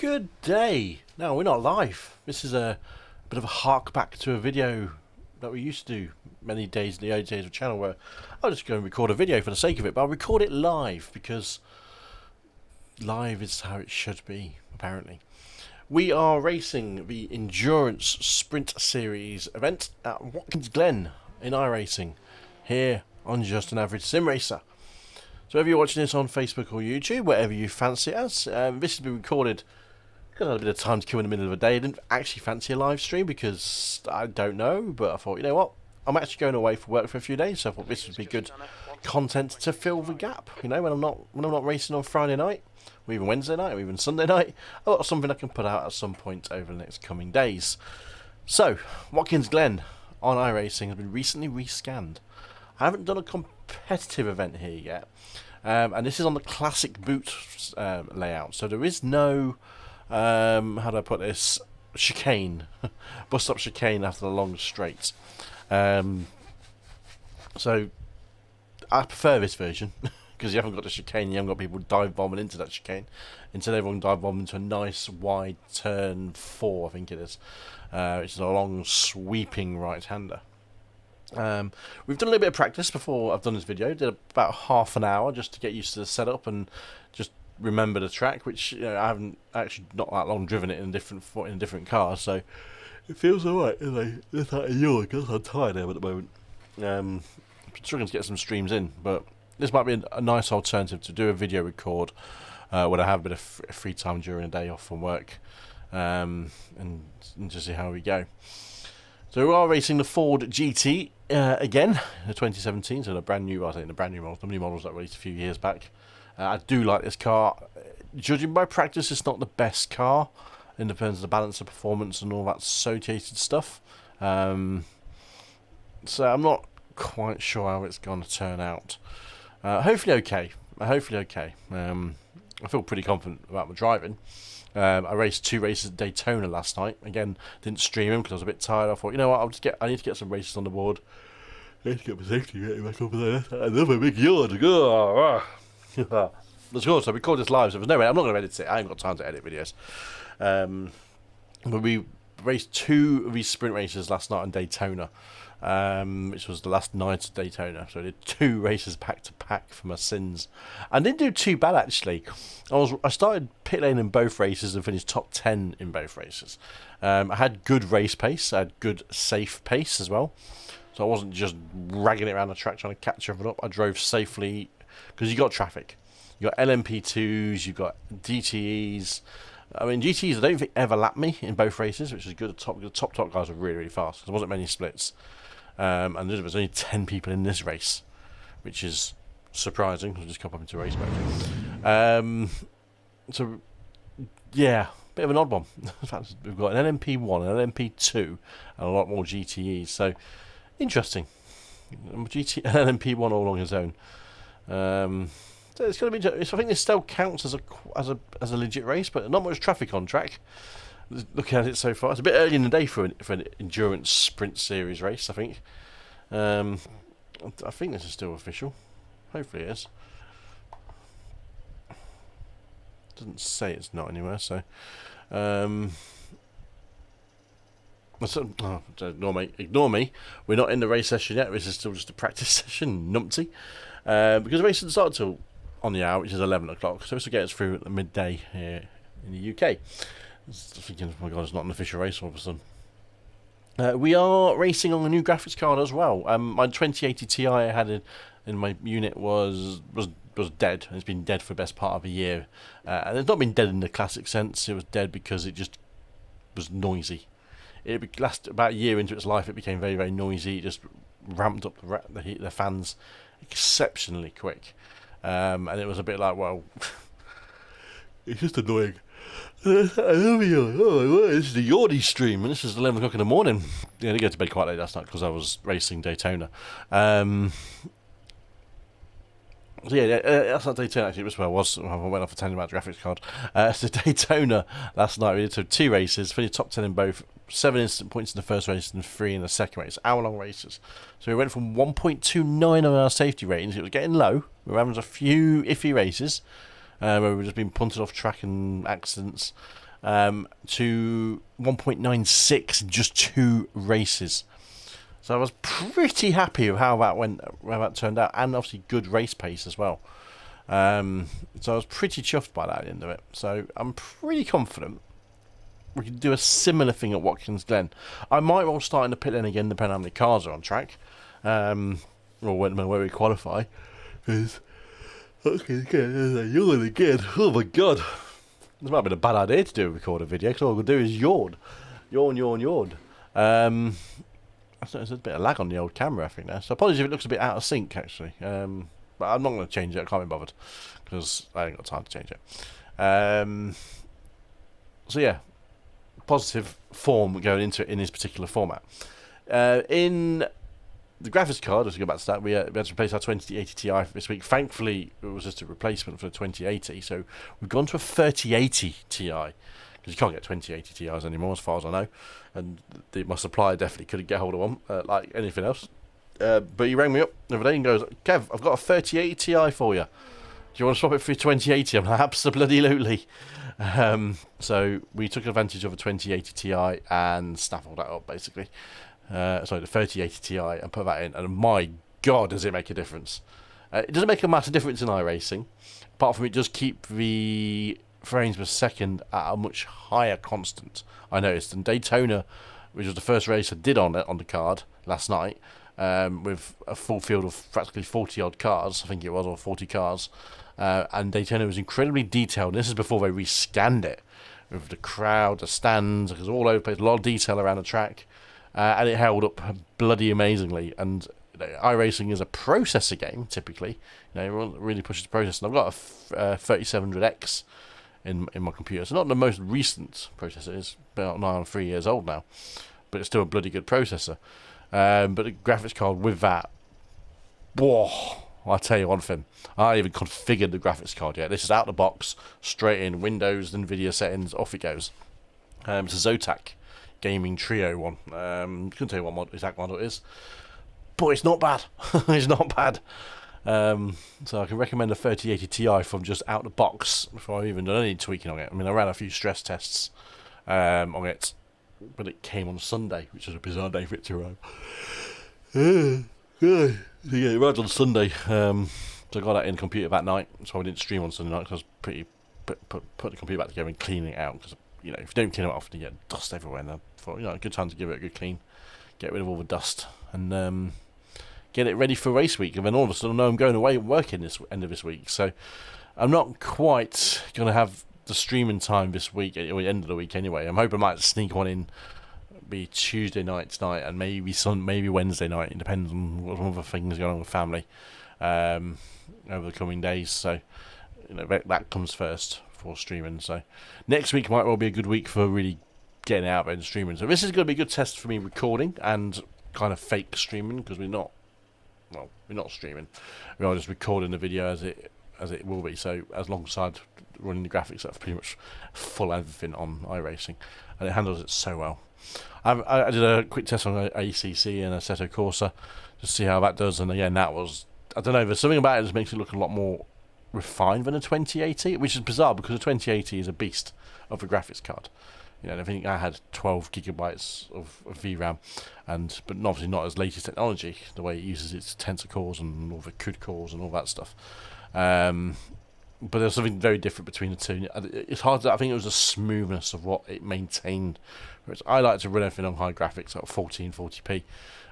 Good day. No, we're not live. This is a bit of a hark back to a video that we used to do many days in the early days of the channel, where I'll just go and record a video for the sake of it, but I'll record it live because live is how it should be, apparently. We are racing the Endurance Sprint Series event at Watkins Glen in Iracing, here on Just an Average Sim Racer. So if you're watching this on Facebook or YouTube, whatever you fancy it as, this has been recorded because I had a bit of time to kill in the middle of the day. I didn't actually fancy a live stream because I don't know, but I thought, you know what, I'm actually going away for work for a few days, so I thought this would be good content to fill the gap. You know, when I'm not racing on Friday night, or even Wednesday night, or even Sunday night, I've got something I can put out at some point over the next coming days. So, Watkins Glen on iRacing has been recently rescanned. I haven't done a competitive event here yet, and this is on the classic boot layout, so there is no, how do I put this, chicane, bus stop chicane after the long straight. So I prefer this version because you haven't got the chicane, you haven't got people dive bombing into that chicane. Instead, everyone dive bombing into a nice wide turn 4, I think it is, which is a long sweeping right-hander. We've done a little bit of practice before I've done this video. Did about half an hour just to get used to the setup and just remember the track, which, you know, I haven't actually not that long driven it in different cars, so it feels alright. It's like a yawn because I'm tired at the moment. I'm struggling to get some streams in, but this might be a nice alternative to do a video record when I have a bit of free time during the day off from work, and just see how we go. So we are racing the Ford GTE again, the 2017, so the brand new models, the new models that were released a few years back. I do like this car. Judging by practice, it's not the best car in terms of the balance of performance and all that associated stuff. So I'm not quite sure how it's going to turn out. Hopefully okay. I feel pretty confident about my driving. I raced 2 races at Daytona last night. Again, didn't stream them because I was a bit tired. I thought, you know what, I need to get some races on the board. I need to get my safety rating back over there. Another big yawn. Let's go. So we record this live, so there's no way. I'm not going to edit it. I ain't got time to edit videos. But we raced 2 of these sprint races last night in Daytona, which was the last night of Daytona. So I did 2 races back to back for my sins. I didn't do too bad, actually. I started pit lane in both races and finished top 10 in both races. I had good race pace. I had good safe pace as well. So I wasn't just ragging it around the track trying to catch everyone up. I drove safely because you got traffic. You got LMP2s, you've got GTEs. I mean, GTEs I don't think ever lapped me in both races, which is good. The top guys were really, really fast. There wasn't many splits. And there was only 10 people in this race, which is surprising because I just come up into race mode. So, yeah, bit of an odd one. In fact, we've got an LMP1, an LMP2, and a lot more GTEs. So, interesting. LMP1 all along his own. So it's going to be. I think this still counts as a legit race, but not much traffic on track. Looking at it so far, it's a bit early in the day for an endurance sprint series race. I think. I think this is still official. Hopefully it is. Doesn't say it's not anywhere. So. Ignore me. We're not in the race session yet. This is still just a practice session, numpty. Because the race doesn't start till on the hour, which is 11 o'clock. So this will get us through at the midday here in the UK. I was thinking, oh my god, it's not an official race all of a sudden. We are racing on a new graphics card as well. My 2080 Ti I had in my unit was dead. It's been dead for the best part of a year. And it's not been dead in the classic sense. It was dead because it just was noisy. It lasted about a year into its life. It became very, very noisy. It just ramped up the fans exceptionally quick, and it was a bit like, well, it's just annoying. This is the Yordi stream, and this is 11 o'clock in the morning. Yeah, I didn't go to bed quite late last night because I was racing Daytona. So yeah, that's not Daytona actually. It was where I was. I went off a tangent about the graphics card. So Daytona last night, we did 2 races, finished top 10 in both, 7 instant points in the first race and 3 in the second race. Hour-long races. So we went from 1.29 on our safety ratings. It was getting low. We were having a few iffy races where we were just being punted off track and accidents. to 1.96 in just 2 races. So I was pretty happy with how that turned out, and obviously good race pace as well. So I was pretty chuffed by that at the end of it. So I'm pretty confident we can do a similar thing at Watkins Glen. I might well start in the pit lane again, depending on how many cars are on track, or where we qualify. Because yawning again. Oh my god, this might have been a bad idea to do a recorded video, because all I'm gonna do is yawn. There's a bit of lag on the old camera, I think, there. So apologies if it looks a bit out of sync, actually. But I'm not going to change it. I can't be bothered, because I ain't got time to change it. So yeah, positive form going into it in this particular format. In the graphics card, as we go back to that, we had to replace our 2080 Ti this week. Thankfully, it was just a replacement for the 2080, so we've gone to a 3080 Ti. Because you can't get 2080 Ti's anymore, as far as I know, and my supplier definitely couldn't get hold of one, like anything else. But he rang me up the other day and goes, "Kev, I've got a 3080 Ti for you. Do you want to swap it for your 2080?" I'm like, "Absolutely." So we took advantage of a 2080 Ti and snaffled that up, basically. The 3080 Ti, and put that in, and my god, does it make a difference. It doesn't make a massive difference in iRacing, apart from it does keep the frames per second at a much higher constant, I noticed. And Daytona, which was the first race I did on the card last night, with a full field of practically 40 odd cars, I think it was, or 40 cars, and Daytona was incredibly detailed. And this is before they rescanned it, with the crowd, the stands, because all over the place, a lot of detail around the track, and it held up bloody amazingly. And iRacing is a processor game, typically. Everyone really pushes the processor. And I've got a 3700X in my computer. It's not the most recent processor. It's about 9 or 3 years old now, but it's still a bloody good processor. But the graphics card with that, whoa! I'll tell you one thing. I haven't even configured the graphics card yet. This is out the box, straight in Windows, NVIDIA settings, off it goes. It's a Zotac Gaming Trio one. Couldn't tell you what exact model it is, but it's not bad. It's not bad. So I can recommend a 3080 Ti from just out the box before I've even done any tweaking on it. I mean, I ran a few stress tests on it, but it came on Sunday, which was a bizarre day for it to run. Yeah, it ran on Sunday. So I got that in the computer that night, so I didn't stream on Sunday night, because I was pretty put the computer back together and cleaning it out. Because if you don't clean it often, you get dust everywhere. And I thought, a good time to give it a good clean, get rid of all the dust, and get it ready for race week. And then all of a sudden, I know I'm going away working this end of this week, so I'm not quite going to have the streaming time this week, or the end of the week anyway. I'm hoping I might sneak one in, be Tuesday night tonight, and maybe Wednesday night. It depends on what other things going on with family over the coming days. So that comes first for streaming. So next week might well be a good week for really getting out there and streaming. So this is going to be a good test for me recording and kind of fake streaming, because we're not streaming. We are just recording the video as it will be. So alongside running the graphics, that's pretty much full everything on iRacing, and it handles it so well. I did a quick test on ACC and Assetto Corsa to see how that does, and again, that was, I don't know, there's something about it that makes it look a lot more refined than a 2080, which is bizarre, because the 2080 is a beast of a graphics card. I think I had 12 gigabytes of VRAM, but obviously not as latest technology, the way it uses its tensor cores and all the CUDA cores and all that stuff. But there's something very different between the two. It's hard to, I think it was the smoothness of what it maintained. Whereas I like to run everything on high graphics, like 1440p.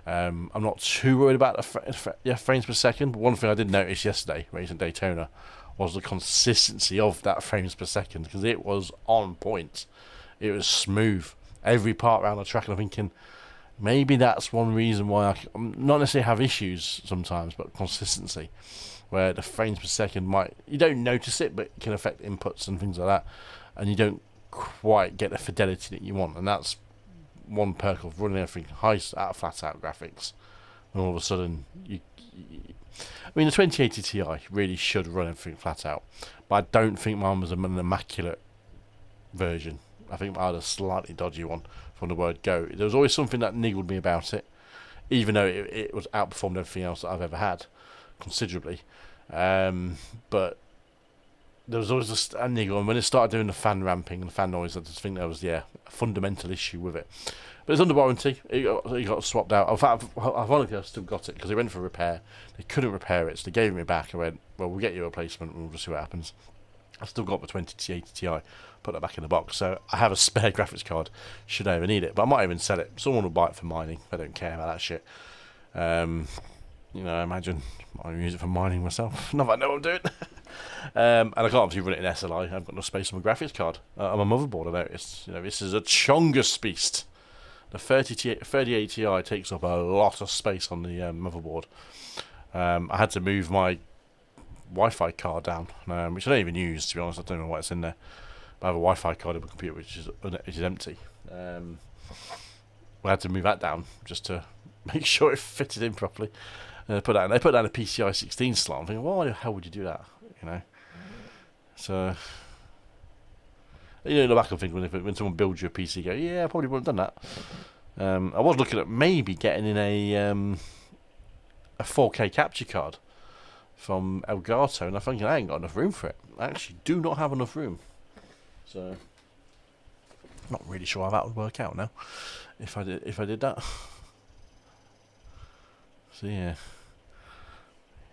I'm not too worried about the frames per second, but one thing I did notice yesterday, racing Daytona, was the consistency of that frames per second, because it was on point. It was smooth, every part around the track, and I'm thinking maybe that's one reason why I'm not necessarily have issues sometimes, but consistency, where the frames per second you don't notice it, but it can affect inputs and things like that, and you don't quite get the fidelity that you want. And that's one perk of running everything flat out graphics, and all of a sudden the 2080 Ti really should run everything flat out, but I don't think mine was an immaculate version. I think I had a slightly dodgy one from the word go. There was always something that niggled me about it, even though it was outperformed everything else that I've ever had considerably. But there was always a standing on when it started doing the fan ramping and the fan noise. I just think there was a fundamental issue with it. But it's under warranty. It got swapped out. In fact, ironically, I've still got it because they went for repair. They couldn't repair it, so they gave me back. I went, well, we'll get you a replacement and we'll just see what happens. I've still got the 2080 Ti. Put that back in the box. So I have a spare graphics card should I ever need it. But I might even sell it. Someone will buy it for mining. I don't care about that shit. I imagine I use it for mining myself. Not that I know what I'm doing. And I can't obviously run it in SLI. I've got no space on my graphics card. On my motherboard, I noticed. This is a chongus beast. The 3080 Ti takes up a lot of space on the motherboard. I had to move my Wi-Fi card down, which I don't even use, to be honest. I don't know what's in there. But I have a Wi-Fi card in my computer which is empty. I had to move that down just to make sure it fitted in properly. They put down a PCI 16 slot. I'm thinking, why the hell would you do that? So in the back of things, when someone builds you a PC, you go, yeah, I probably wouldn't have done that. I was looking at maybe getting in a 4K capture card from Elgato, and I'm thinking I ain't got enough room for it. I actually do not have enough room, so not really sure how that would work out now if I did that. So yeah,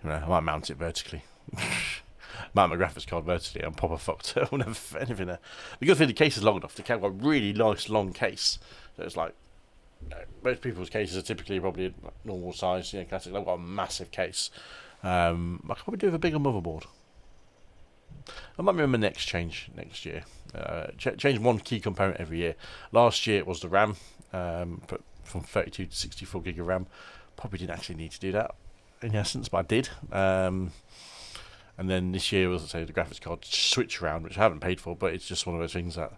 I might mount it vertically. Mount my graphics card vertically, I'm proper fucked. I'll never fit anything there. The good thing, the case is long enough. The case got a really nice long case. So it's like most people's cases are typically probably normal size, classic. I've got a massive case. I could probably do with a bigger motherboard. I might remember next change next year. Change one key component every year. Last year it was the RAM, but from 32 to 64 gig of RAM. Probably didn't actually need to do that in essence, but I did. And then this year was, the graphics card switch around, which I haven't paid for, but it's just one of those things that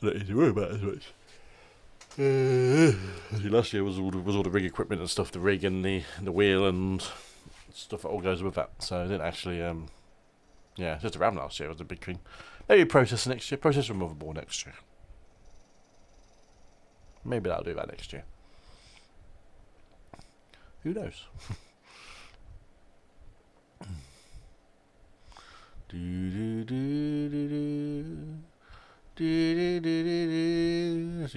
I don't need to worry about as much. Last year was all the rig equipment and stuff, the rig and the wheel and stuff that all goes with that. So I didn't actually, just the RAM last year was a big thing. Maybe processor next year, processor and motherboard next year. Maybe that'll do that next year. Who knows? So you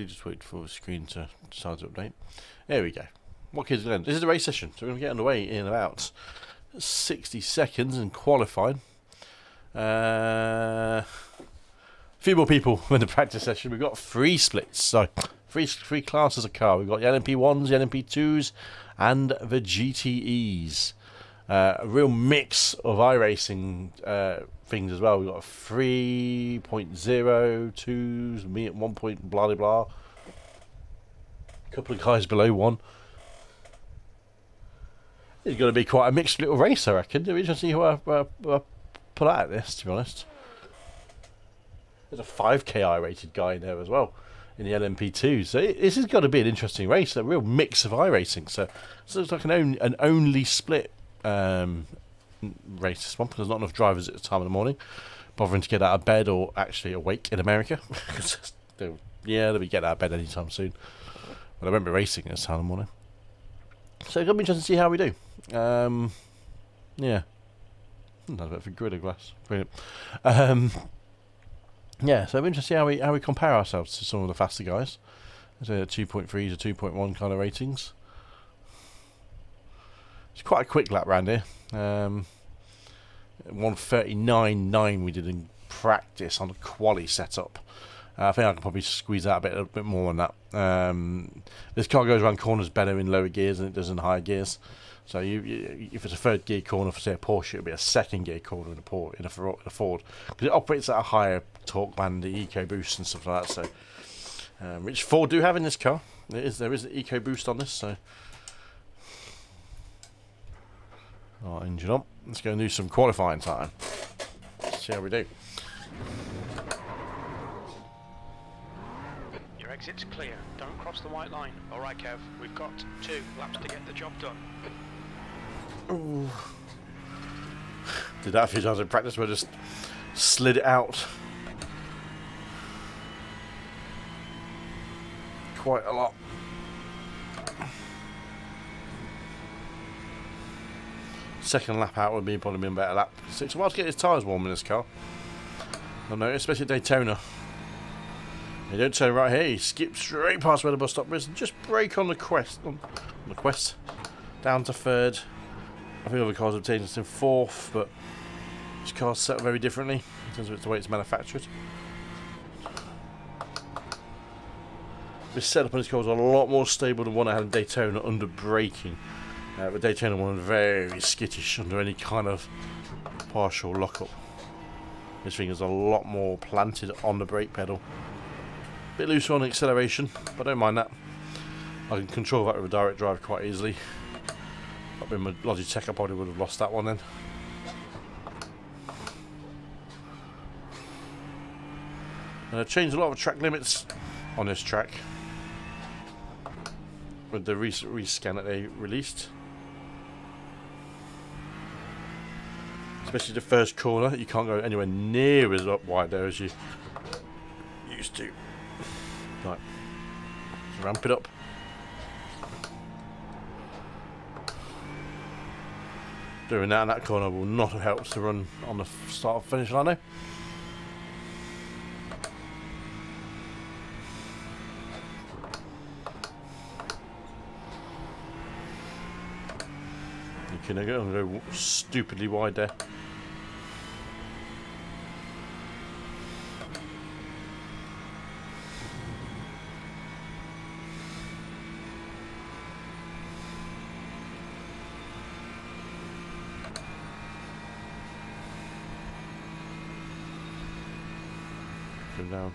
just wait for the screen to start to update. There we go. Watkins Glen. This is the race session, so we're going to get underway in about 60 seconds and qualifying. A few more people in the practice session. We've got 3 splits, so three classes of car. We've got the LMP1s, the LMP2s, and the GTEs. A real mix of iRacing things as well. We've got a 3.0, 2s, me at 1 point, blah blah blah. A couple of guys below 1. It's going to be quite a mixed little race, I reckon. It'll be interesting to see who I pull out of this, to be honest. There's a 5K iRated guy in there as well, in the LMP2. So this is going to be an interesting race, a real mix of iRacing. So it's like an only split race this one, because there's not enough drivers at the time of the morning bothering to get out of bed or actually awake in America. they'll be getting out of bed anytime soon, but I won't be racing this time of the morning. So it's going to be interesting to see how we do. Another bit of Gorilla Glass. Brilliant. So I'm interested to see how we compare ourselves to some of the faster guys. So 2.3s to 2.1 kind of ratings. It's quite a quick lap round here. 1:39.9 we did in practice on a quali setup. I think I can probably squeeze out a bit more on that. This car goes around corners better in lower gears than it does in higher gears. So if it's a third gear corner for say a Porsche, it'll be a second gear corner in a Ford, because it operates at a higher torque band, the EcoBoost and stuff like that. So which Ford do have in this car. There is an EcoBoost on this. So engine up. Let's go and do some qualifying time. Let's see how we do. Your exit's clear. Don't cross the white line. All right, Kev. We've got 2 laps to get the job done. Ooh. Did that a few times in practice where I just slid it out quite a lot. second lap out would be probably a better lap. It takes a while to get his tyres warm in this car. I know, especially at Daytona. You don't turn right here, you skip straight past where the bus stop is and just brake on the quest. On the quest. Down to third. I think other cars have taken us in fourth, but this car's set up very differently in terms of the way it's manufactured. This setup on this car was a lot more stable than one I had in Daytona under braking. But Daytona one was very skittish under any kind of partial lockup. This thing is a lot more planted on the brake pedal. Bit looser on acceleration, but I don't mind that. I can control that with a direct drive quite easily. Up in my Logitech, I probably would have lost that one then. And I've changed a lot of track limits on this track with the recent rescan that they released. Especially the first corner, you can't go anywhere near as up wide there as you used to. Right, let's ramp it up. Doing that in that corner will not have helped to run on the start finish line now. You can go stupidly wide there. Go down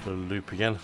to the loop again.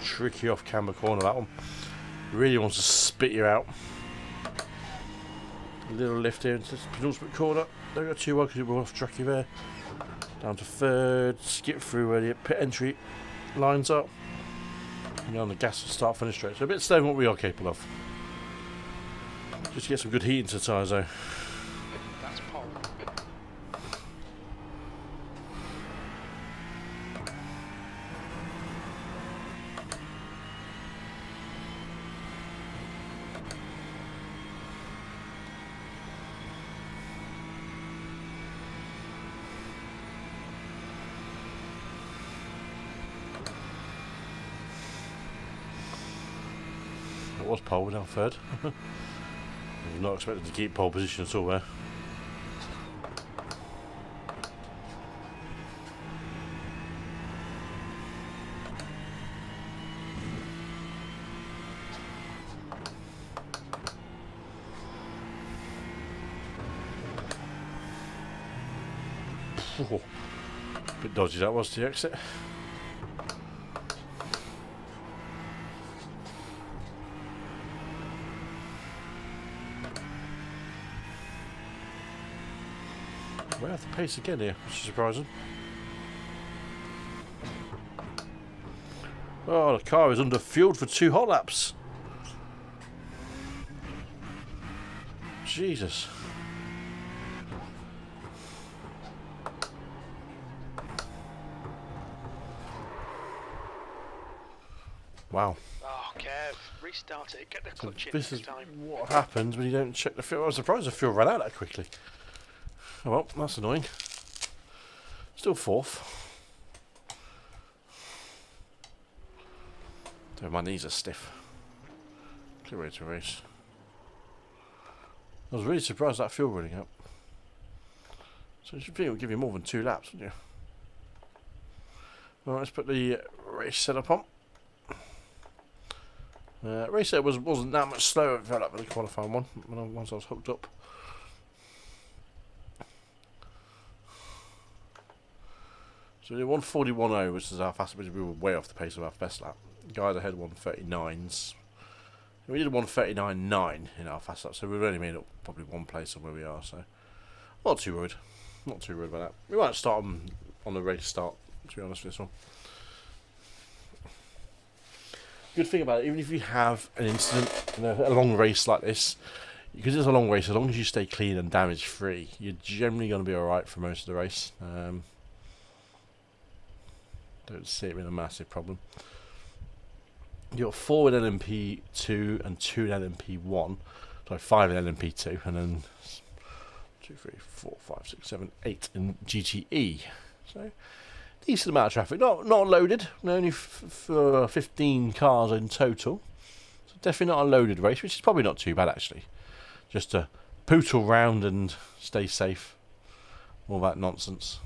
Tricky off camber corner, that one. Really wants to spit you out. A little lift here into this penultimate corner. Don't go too well because you'll be off track there. Down to third, skip through where the pit entry lines up. And on the gas to start finish straight. So a bit slower than what we are capable of. Just get some good heat into the tyres though. That's pole. It was pole, now third. I was not expected to keep pole position at all there. Oh, bit dodgy that was to exit. We have the pace again here, which is surprising. Oh, the car is under fueled for 2 hot laps. Jesus. Wow. Oh, Kev, restart it. Get the clutch in This is next time. what happens when you don't check the fuel. I was surprised the fuel ran out that quickly. Oh well, that's annoying. Still fourth. Dude, my knees are stiff. Clear way to race. I was really surprised that fuel running up. So you should think it would give you more than 2 laps, wouldn't you? Well, let's put the race setup on. Race there wasn't that much slower. It felt like the qualifying one once I was hooked up. So we did 141.0, which is our fastest. We were way off the pace of our best lap. Guys ahead 139s. We did 139.9 in our fast lap, so we've only made up probably one place on where we are. So not too worried. Not too worried about that. We might start on the race start. To be honest with this one. Good thing about it, even if you have an incident in a long race like this, because it's a long race, as long as you stay clean and damage free, you're generally going to be alright for most of the race. Don't see it being a massive problem. You've got 4 in LMP2 and 2 in LMP1. Sorry, 5 in LMP2, and then 2, 3, 4, 5, 6, 7, 8 in GTE. So decent amount of traffic. Not loaded. Only for 15 cars in total. So definitely not a loaded race, which is probably not too bad actually. Just to pootle round and stay safe. All that nonsense.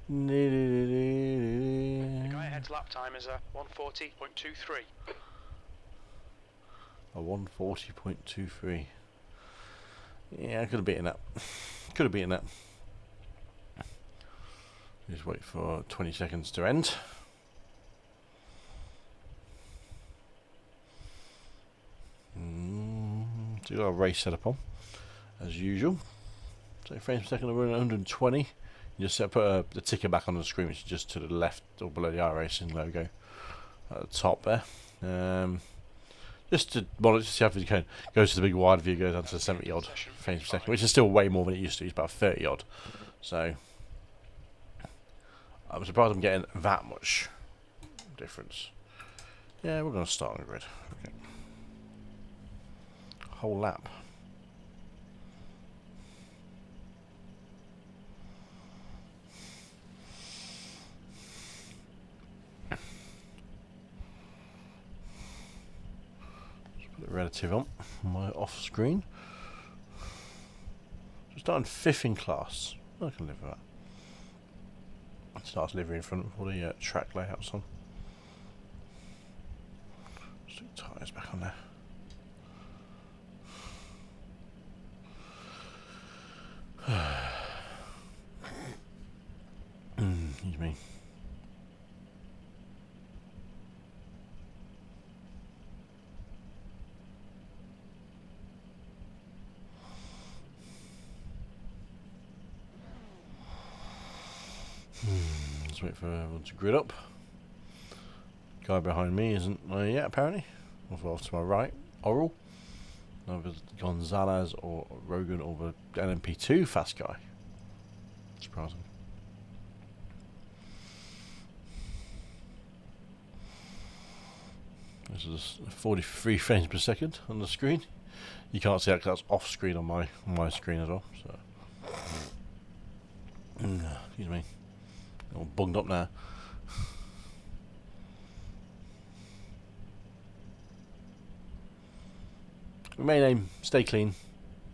The guy ahead's lap time is a 140.23. A 140.23. Yeah, I could have beaten that. Could have beaten that. Just wait for 20 seconds to end. So got a race set up on, as usual. So frames per second, we're at 120. You just put the ticker back on the screen, which is just to the left or below the Iracing logo at the top there. Just to monitor, see how it goes to the big wide view, goes down to 70 odd frames per second, which is still way more than it used to. It's about 30 odd. So I'm surprised I'm getting that much difference. Yeah, we're going to start on the grid. Okay. Whole lap. Relative on my off screen. So starting 5th in class. I can live with that. Starts livery in front of all the track layouts on. Stick tyres back on there. Excuse me. Let's wait for everyone to grid up. Guy behind me isn't yet, apparently. Off to my right, Oral. Either Gonzalez or Rogan or the LMP2 fast guy. Surprising. This is 43 frames per second on the screen. You can't see that because that's off screen on my screen as well. So, excuse me. All bunged up now. We main aim: stay clean,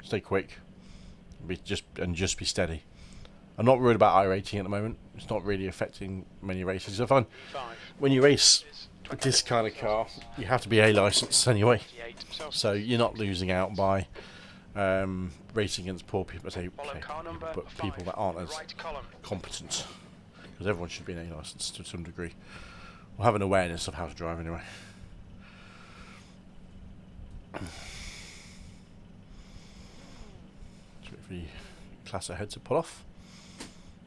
stay quick, just be steady. I'm not worried about iRating at the moment. It's not really affecting many races. I find when you race with this kind of car, you have to be A licensed anyway, so you're not losing out by racing against poor people. But people that aren't as competent, because everyone should be an A licensed to some degree, or have an awareness of how to drive anyway. For the class ahead to pull off.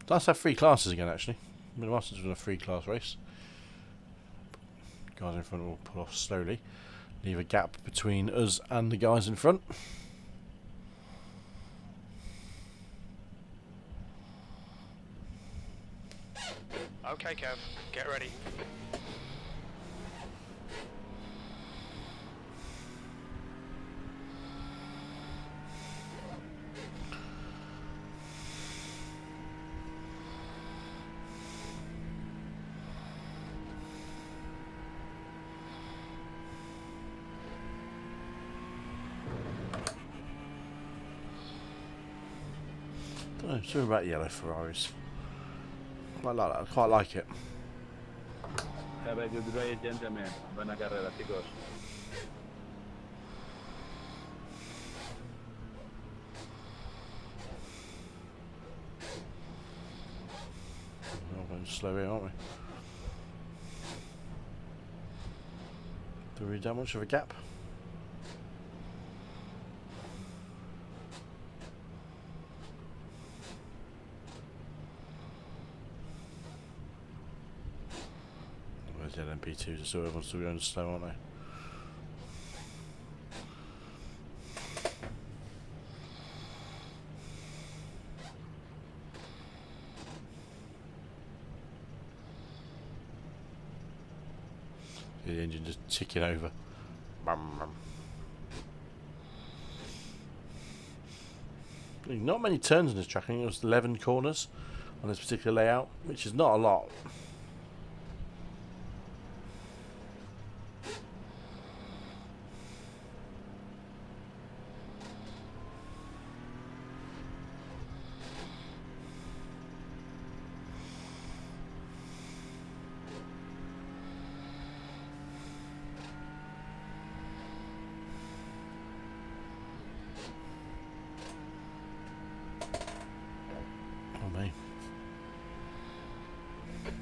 Let's have 3 classes again actually. Mid-Masters was a 3-class race. Guys in front will pull off slowly. Leave a gap between us and the guys in front. Okay, Kev, get ready. Don't know Something about yellow Ferraris. I quite like it. Have a good day, gentlemen. Buena carrera, chicos. We're going slow here, aren't we? Do we that much of a gap? Where's the LMP2s? So everyone's still going slow, aren't they? The engine just ticking over. Not many turns in this track. I think it was 11 corners on this particular layout, which is not a lot.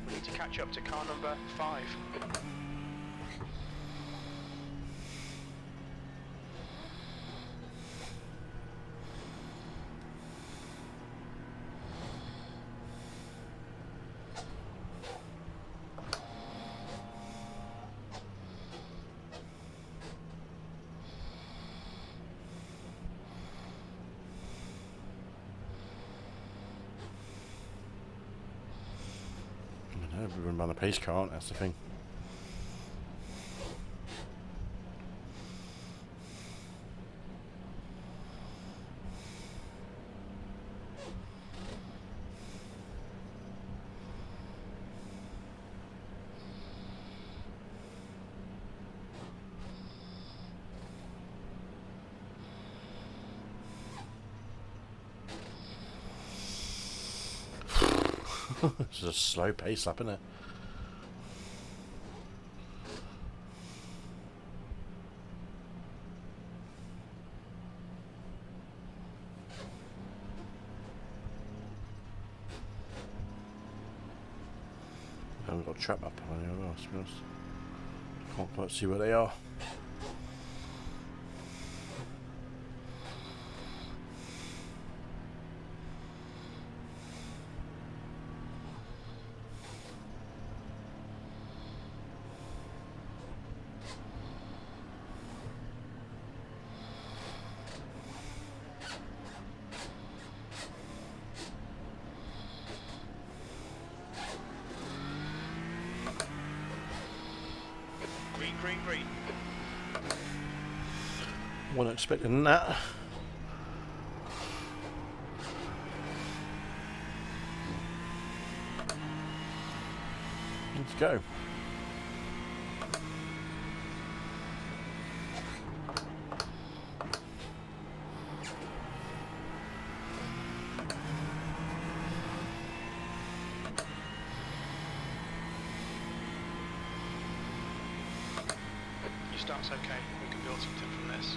We need to catch up to car number 5. We run around a pace car, aren't we? That's the thing. It's a slow pace up, isn't it? Haven't got a trap up on here, well, to be honest. Can't quite see where they are. Green, green, green. Wasn't expecting that. Let's go. Your start's okay. We can build something from this.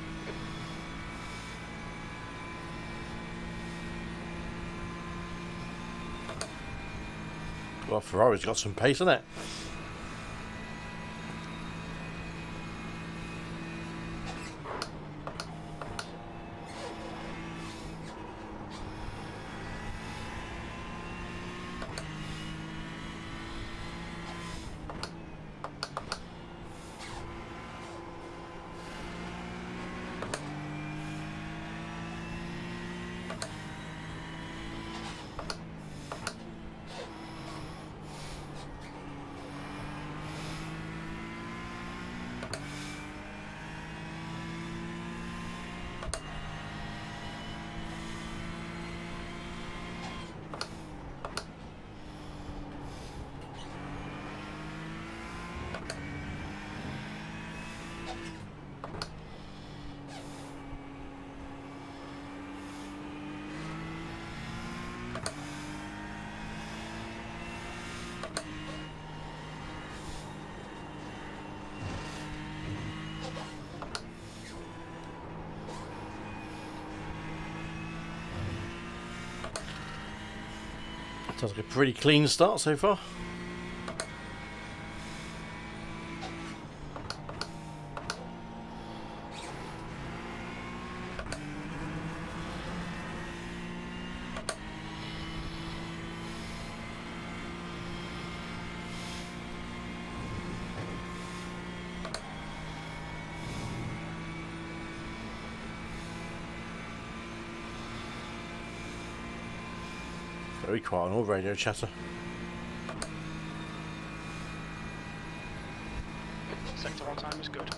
Well, Ferrari's got some pace, hasn't it? Sounds like a pretty clean start so far. Very quiet on all radio chatter. Sector 1 time is good.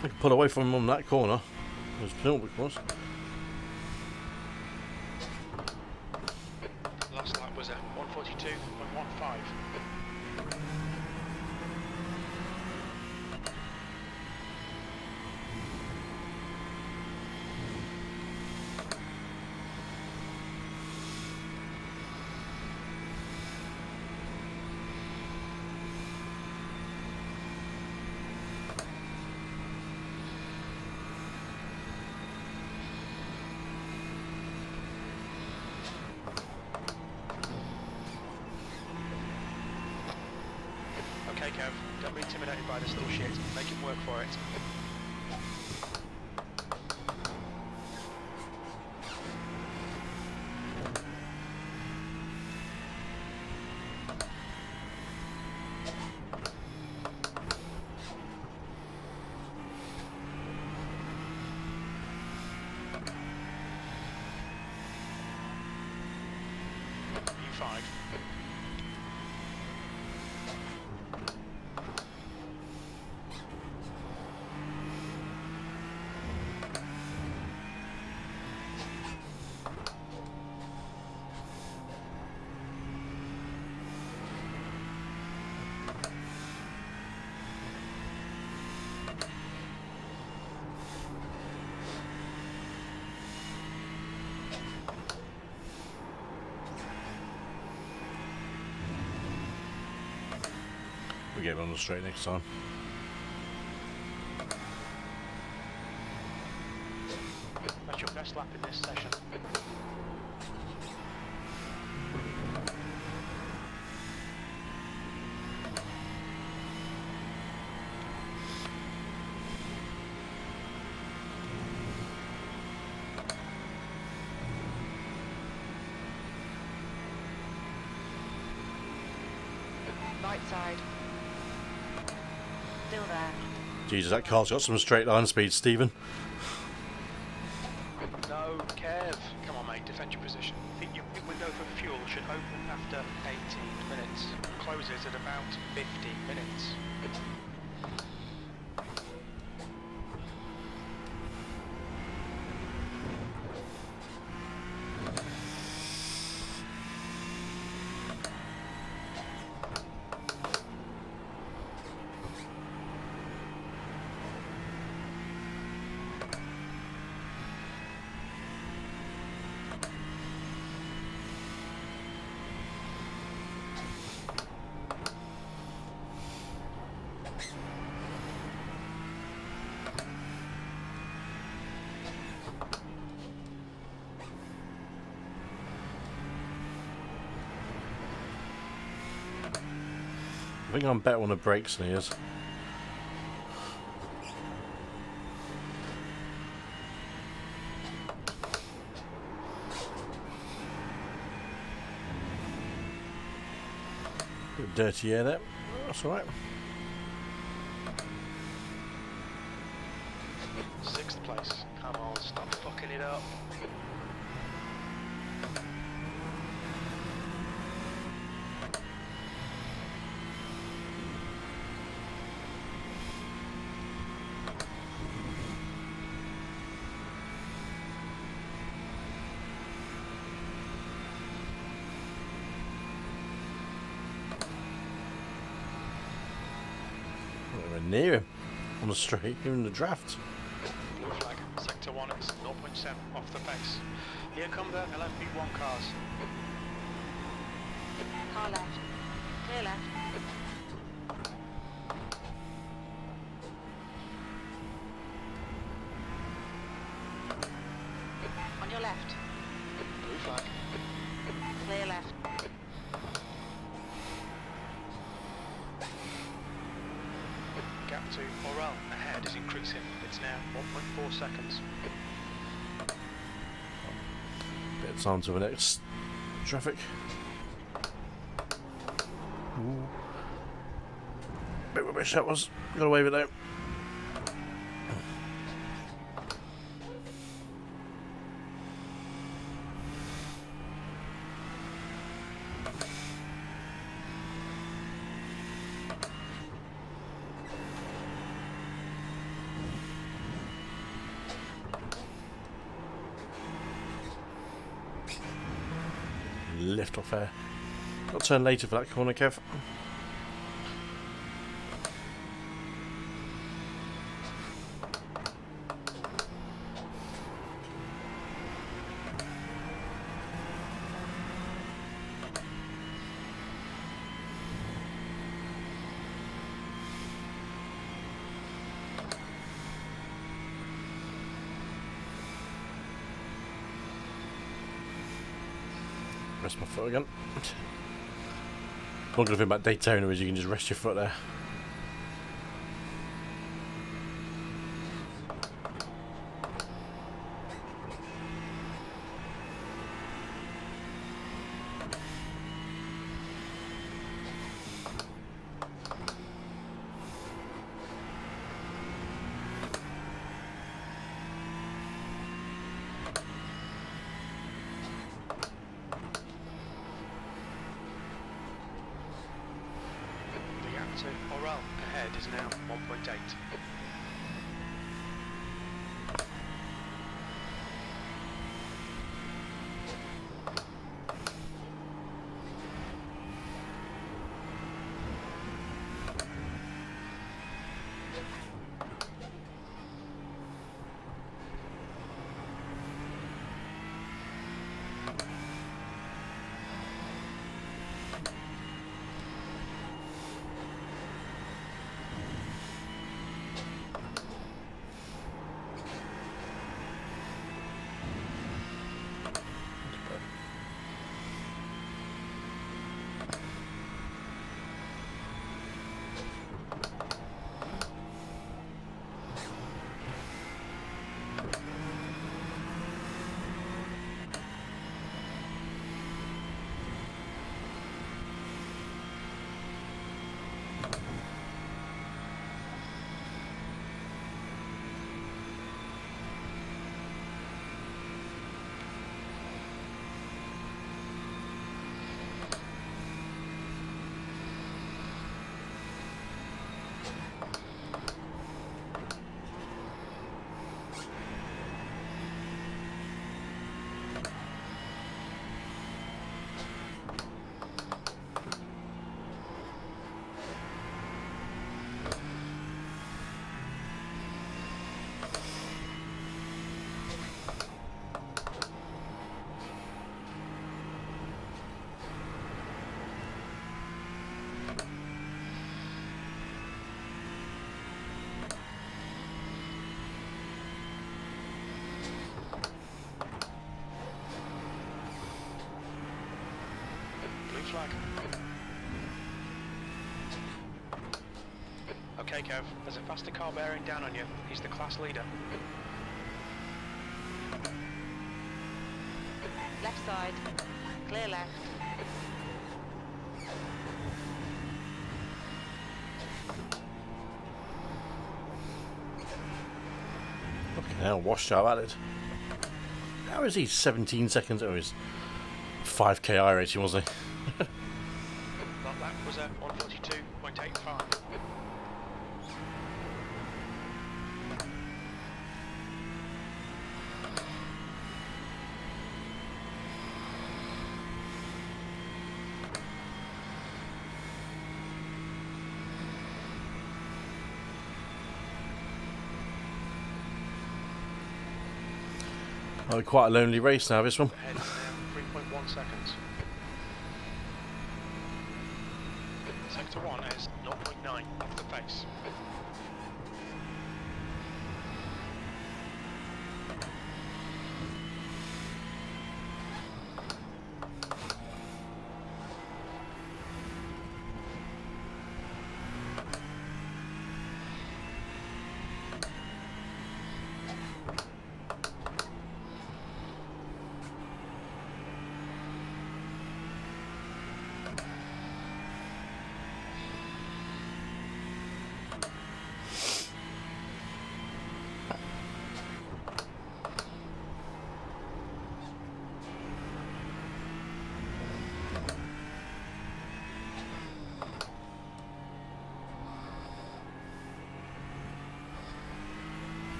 I can pull away from him on that corner. As Philbrook was. Last lap was a 142.15. Okay, Kev, don't be intimidated by this little shit. Make him work for it. E5. We'll get him on the straight next time. That's your best lap in this session. Right side. Still there. Jesus, that car's got some straight line speed, Stephen. No, Kev. Come on, mate, defend your position. I think your window for fuel should open after 18 minutes. Closes at about 50 minutes. I think I'm better on the brakes than he is. Bit of dirty air there. That's alright. 6th place. Come on, stop fucking it up. Not even near him on the straight, even in the draft. Blue flag. Sector 1 is 0.7 off the pace. Here come the LMP1 cars. Car left. Clear left. On your left. Blue flag. Clear left. Gap to Orel ahead is increasing. It's now 1.4 seconds. Bit of time to the next traffic. Ooh. Bit rubbish that was. Got away with it. Lift off there. Got to turn later for that corner, Kev. Rest my foot again. One good thing about Daytona is you can just rest your foot there. The gap to Orel ahead is now 1.8. Flag. Okay, Kev, there's a faster car bearing down on you. He's the class leader. Left side. Clear left. Now, washed out at it. How is he 17 seconds? Oh, he's 5k Iracing, was he? That lap was at 142.85. Oh, quite a lonely race now, this one. Ahead is now 3.1 seconds. Sector 1 is 0.9 off the pace.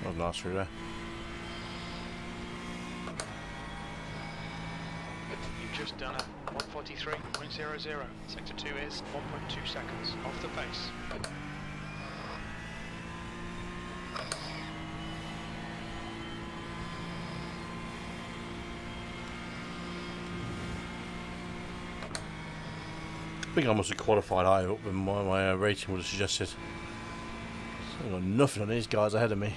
That was nice through there. You've just done a 143.00. Sector 2 is 1.2 seconds off the pace. I think I must have qualified higher up than my rating would have suggested. I've got nothing on these guys ahead of me.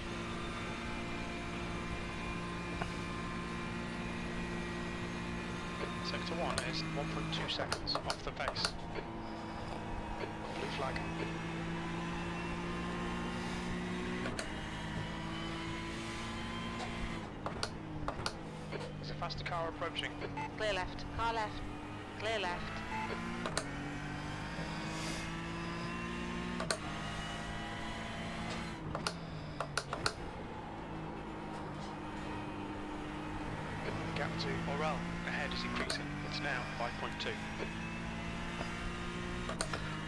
Sector 1 is 1.2 seconds off the pace. Blue flag. There's a faster car approaching. Clear left. Car left. Clear left. The gap to Orel ahead is increasing. It's now 5.2.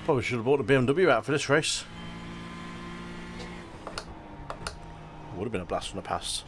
Probably should have bought a BMW out for this race. Would have been a blast from the past.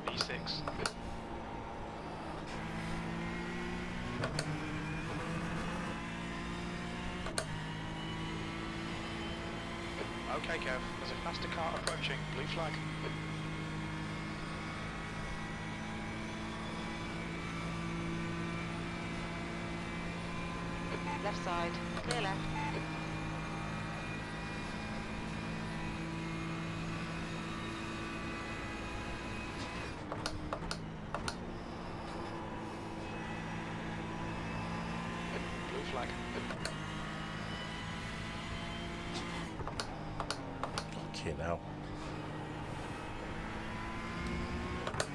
V6. Okay, Kev. There's a faster car approaching. Blue flag. Left side. Clear left. Blue flag. Okay, now.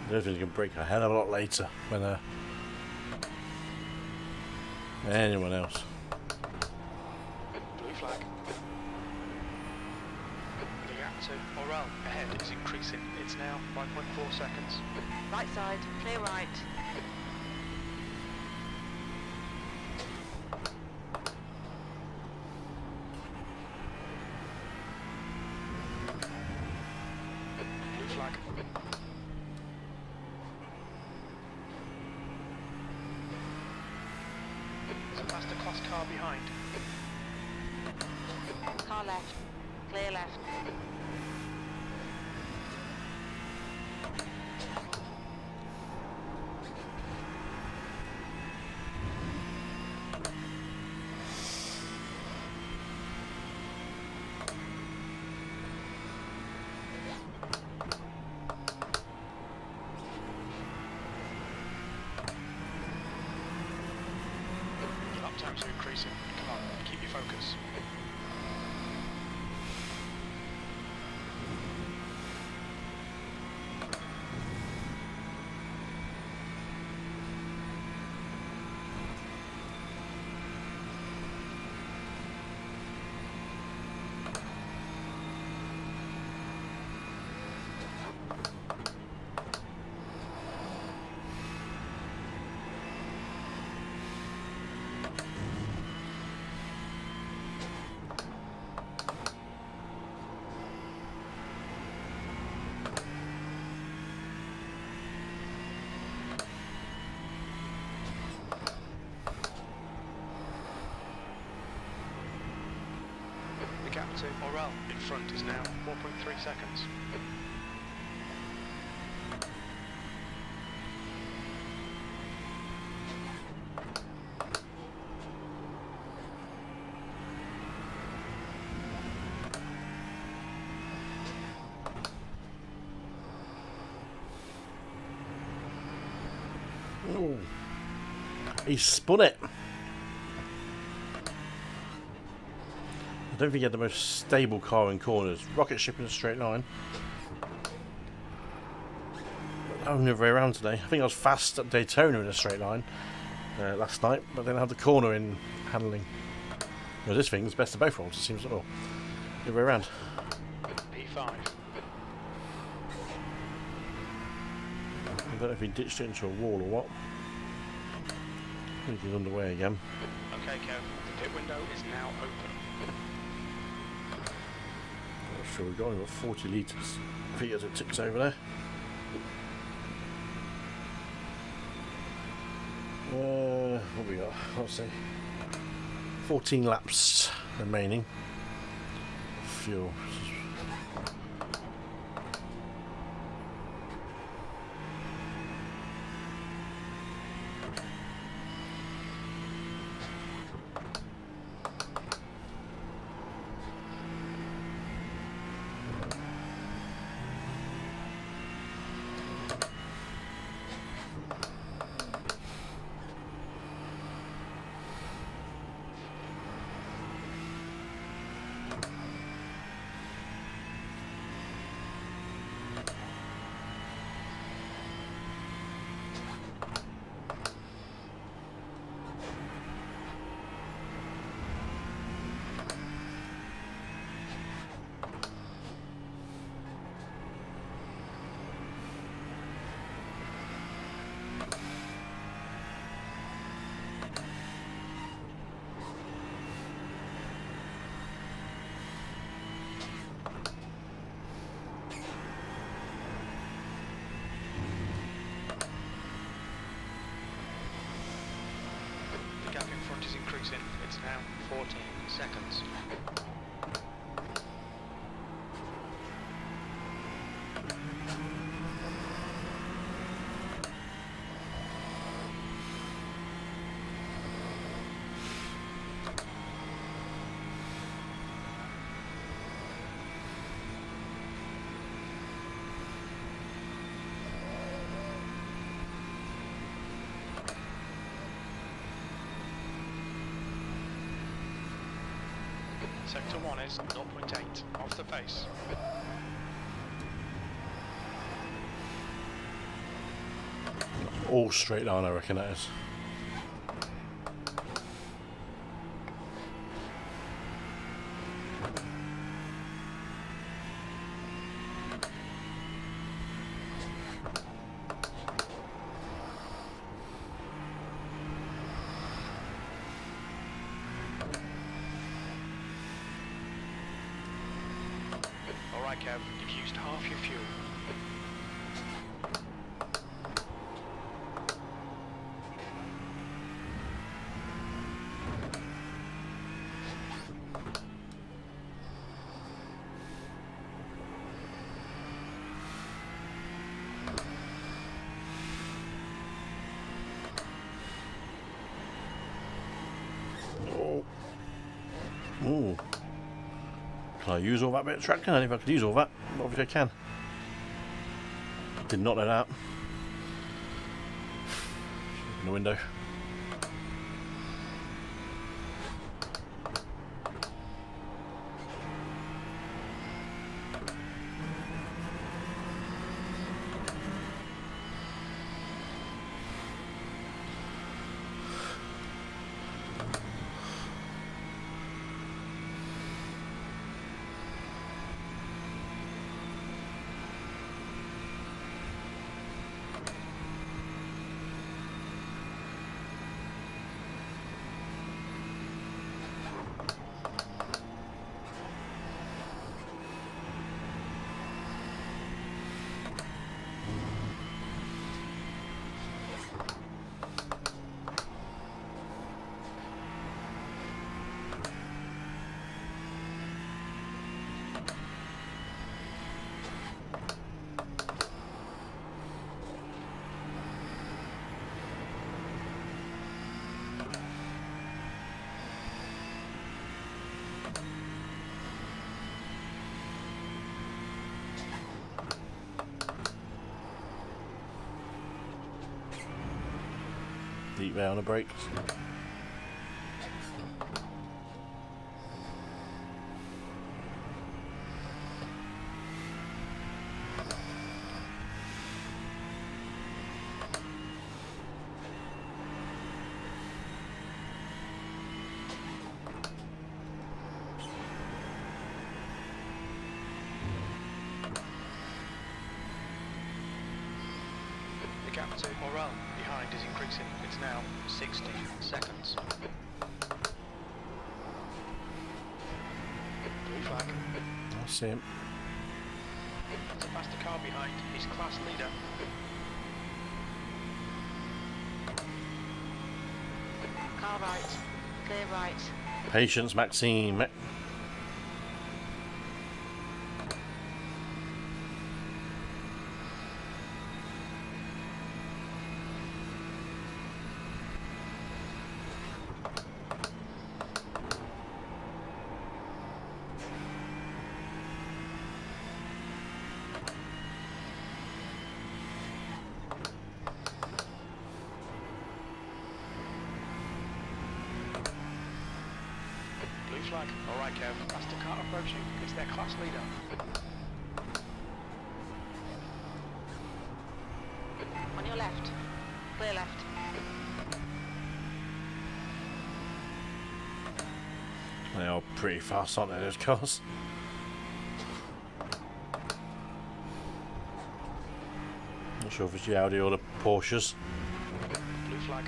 Everything's going to break a hell of a lot later when anyone else. Blue flag. The gap to Orel ahead is increasing. It's now 5.4 seconds. Right side. Clear right. Blue flag. There's a faster class car behind. Car car left, clear left. Your lap times are increasing. Come on, keep your focus. The gap to Morel in front is now 4.3 seconds. Ooh. He spun it. I don't think he had the most stable car in corners. Rocket ship in a straight line. But only the way around today. I think I was fast at Daytona in a straight line last night, but then I had the corner in handling. Well, this thing's best of both worlds, it seems. Oh, the other way around. P5. I don't know if he ditched it into a wall or what. I think he's underway again. Okay, Kev, the pit window is now open. Not sure we've got about 40 litres. I think as it ticks over there. What we got? Let's see. 14 laps remaining. Fuel. The gap in front is increasing. It's now 14 seconds. Sector 1 is 0.8 off the pace. All straight line, I reckon that is. Alright Kev, you've used half your fuel. Can I use all that bit of track? Can I? If I could use all that, obviously I can. Did not let out. In the window. Deep there on the brakes. The gap to Morel behind is increasing. It's now 60 seconds. Blue flag. I see him. There's a faster car behind. He's class leader. Car right. Clear right. Patience, Maxime. Blue flag. Alright, Kev. Faster car approaching. It's their class leader. On your left. Clear left. They are pretty fast, aren't they, those cars? Not sure if it's the Audi or the Porsches. Blue flag.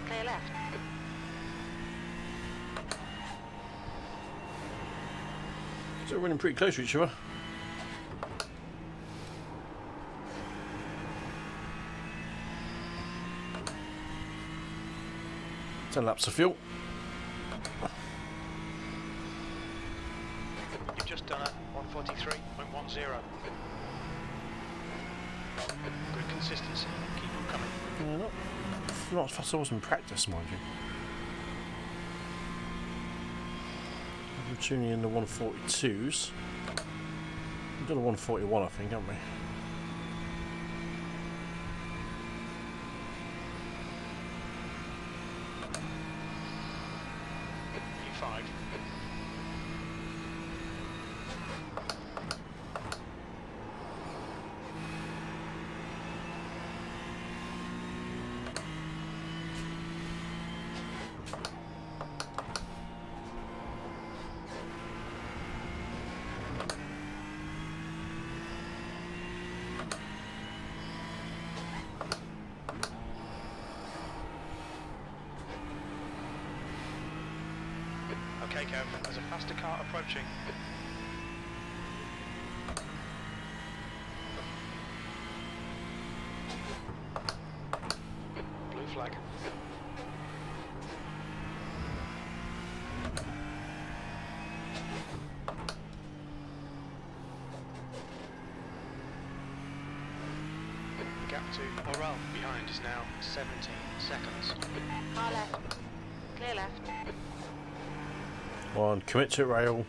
Clear left. So we're running pretty close to each other. 10 laps of fuel. You've just done it. 143.10. Good consistency. Keep them coming. Yeah, not as fast as I was in practice, mind you. We're tuning in the 142s. We've done a 141, I think, haven't we? E5. Okay, Kev, there's a faster car approaching. Blue flag. The gap to Orel. Behind is now 17 seconds. Car left. Clear left. One, commit to rail.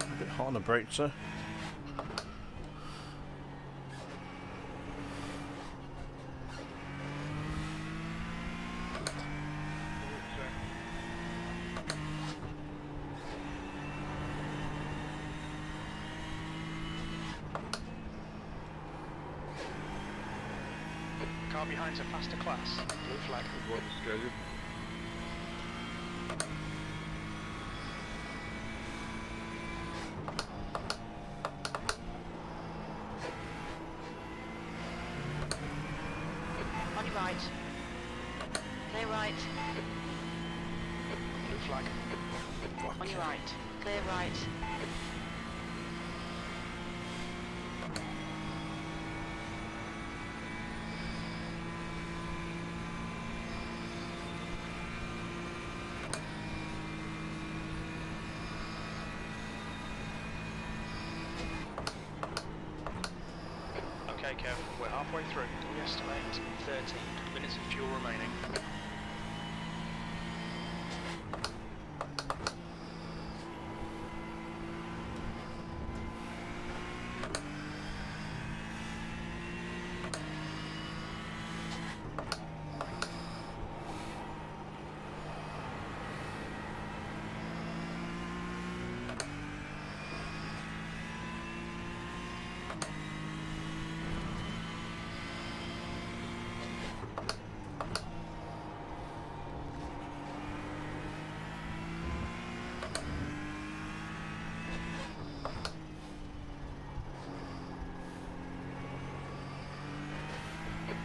A bit hot on the brakes, sir. Car behind's a faster class. Blue flag. What's schedule? On your right. Clear right. Blue flag. On your right. Clear right. Okay, Kev, we're halfway through. We estimate 13 minutes of fuel remaining.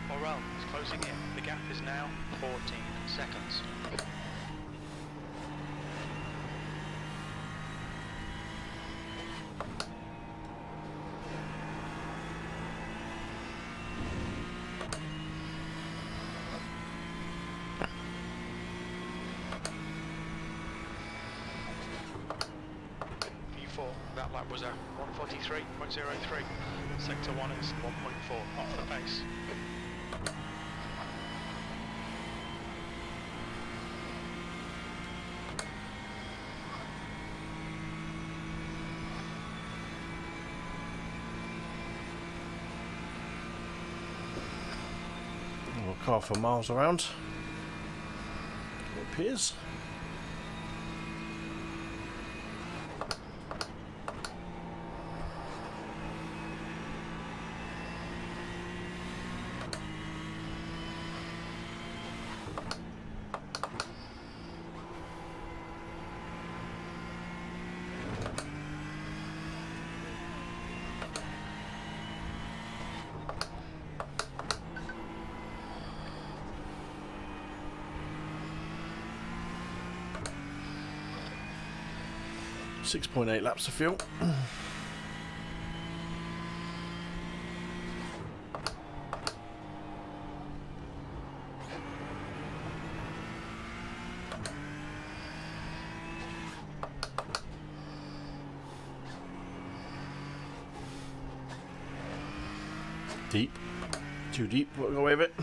Orel is closing in. The gap is now 14 seconds. V4, that lap was a 1:43.03. Sector 1 is 1.4 off the pace. Car for miles around. It appears. .8 laps of fuel. Deep. Too deep. We'll go away with it.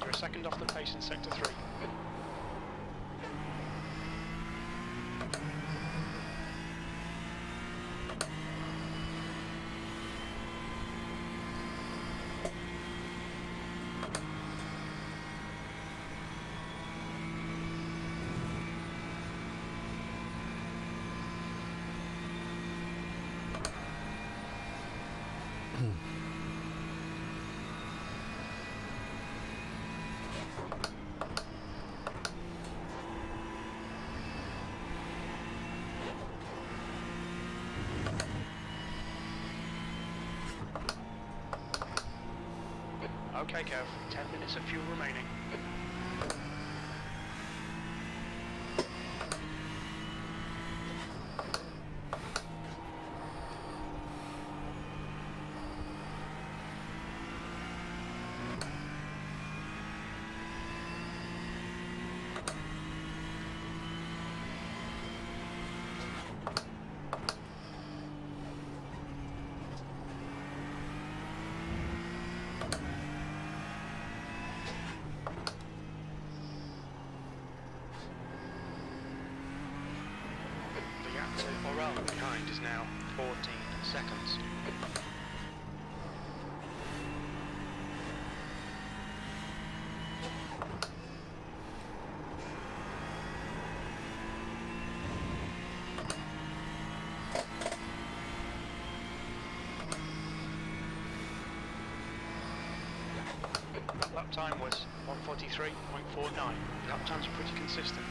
You're a second off the pace in sector 3. Okay, Kev. 10 minutes of fuel remaining. The gap to Orel behind is now 14 seconds. That lap time was 1:43.49. Lap times are pretty consistent.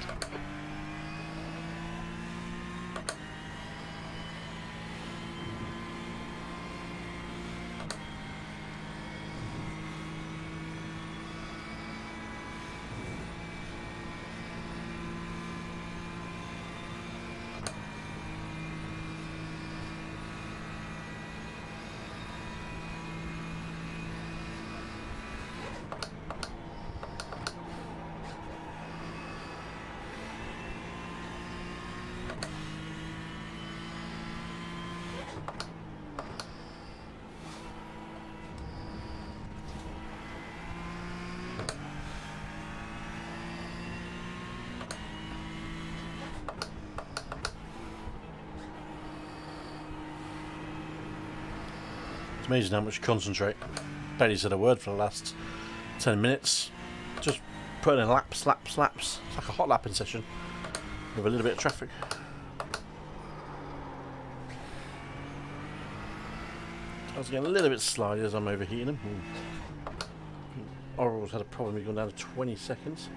It's amazing how much you concentrate. Barely said a word for the last 10 minutes. Just putting in laps, laps, laps. It's like a hot lapping session with a little bit of traffic. I was getting a little bit slidey as I'm overheating them. Oral's had a problem, he's gone down to 20 seconds.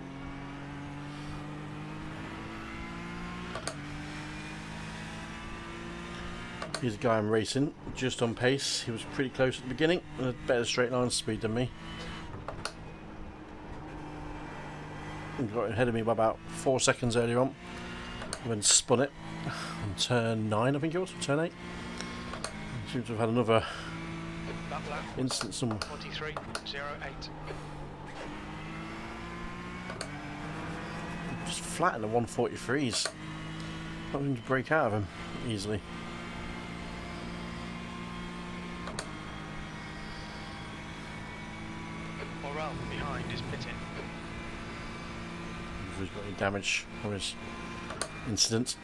Here's a guy I'm racing, just on pace. He was pretty close at the beginning, and a better straight line speed than me. He got ahead of me by about 4 seconds earlier on, when spun it on turn 9, I think it was, turn 8. Seems to have had another instance somewhere. 43.08. Just flat in the 143s. Not going to break out of him easily. Orel behind is pitting. If he's got any damage from his incident.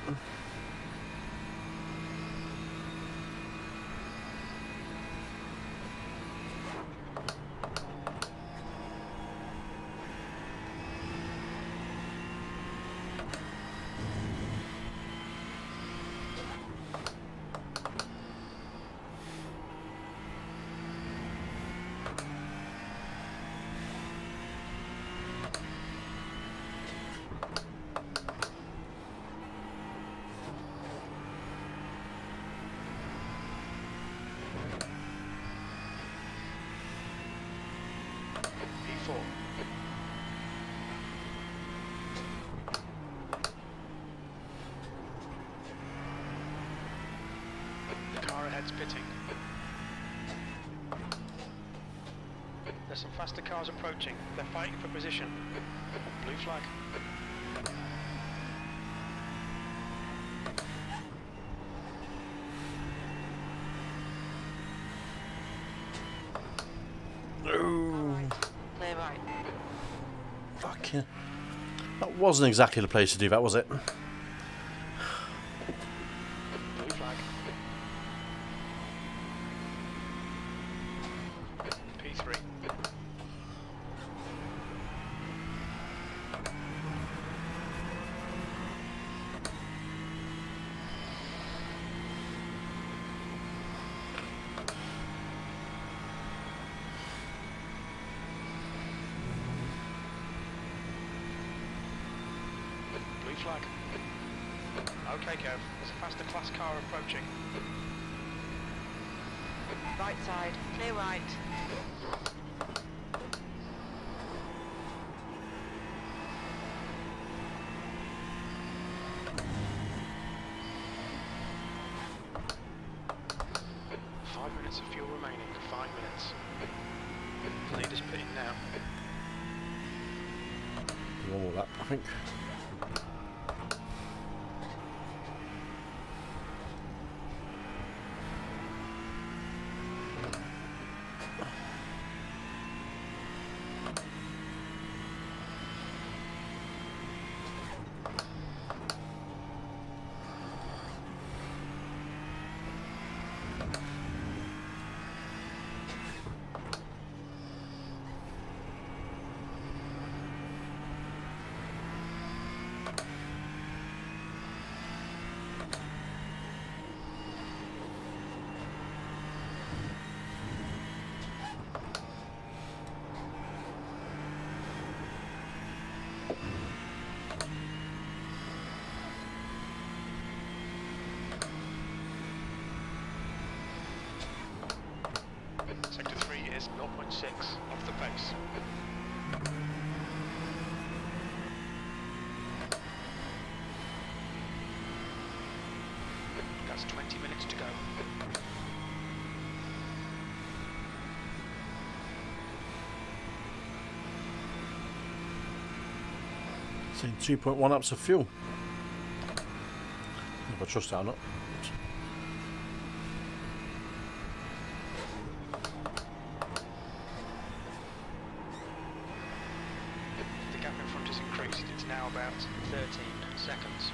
Some faster cars approaching. They're fighting for position. Blue flag. Alright. Clear right. Fucking. That wasn't exactly the place to do that, was it? Blue flag. P3. Blue flag. Okay, Kev. There's a faster class car approaching. Right side. Clear right. Five minutes of fuel remaining. 5 minutes. Leader's pitting now. One more lap, I think. Sector 3 is 0.6 off the pace. That's 20 minutes to go. Saying 2.1 ups of fuel. If I trust that or not. The gap in front has increased. It's now about 13 seconds.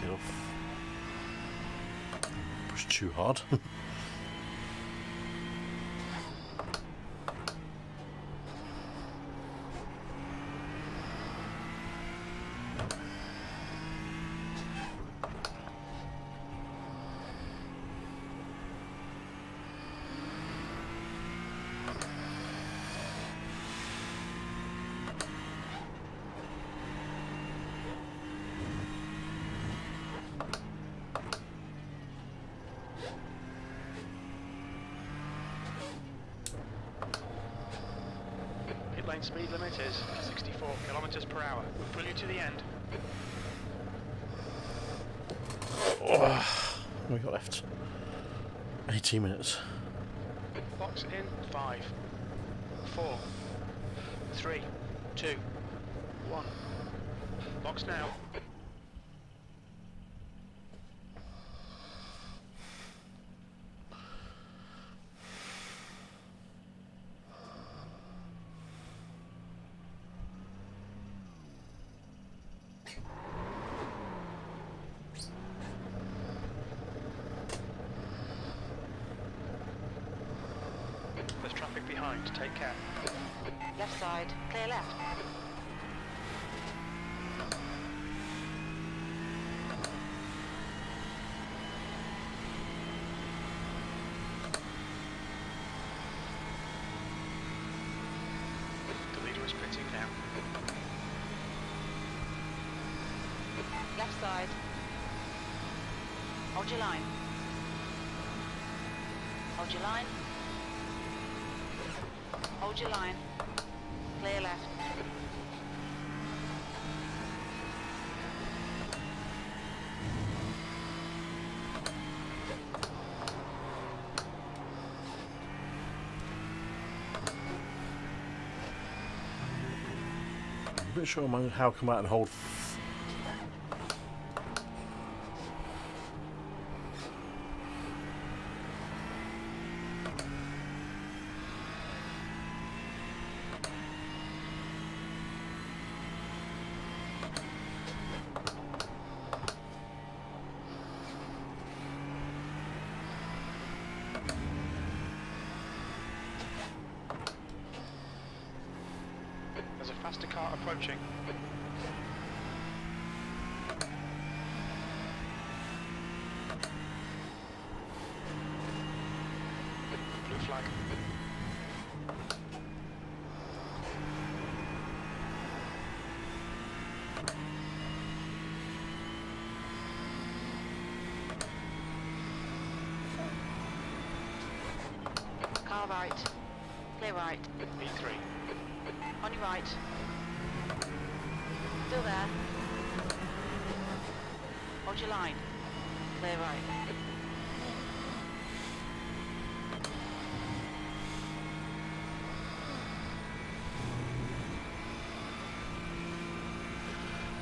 Get off. Push too hard. Pit lane speed limit is 64 kilometers per hour. We'll pull you to the end. Oh, what we got left? 18 minutes. Box in 5, 4, 3, 2, 1. Box now. There's traffic behind. Take care. Left side. Clear left. The leader is pitting now. Left side. Hold your line. Hold your line. Hold your line. Clear left. I'm a bit sure how come out and hold. There's a faster car approaching. Blue flag. Car right. Clear right. B3. On your right. Still there. Hold your line. Clear right.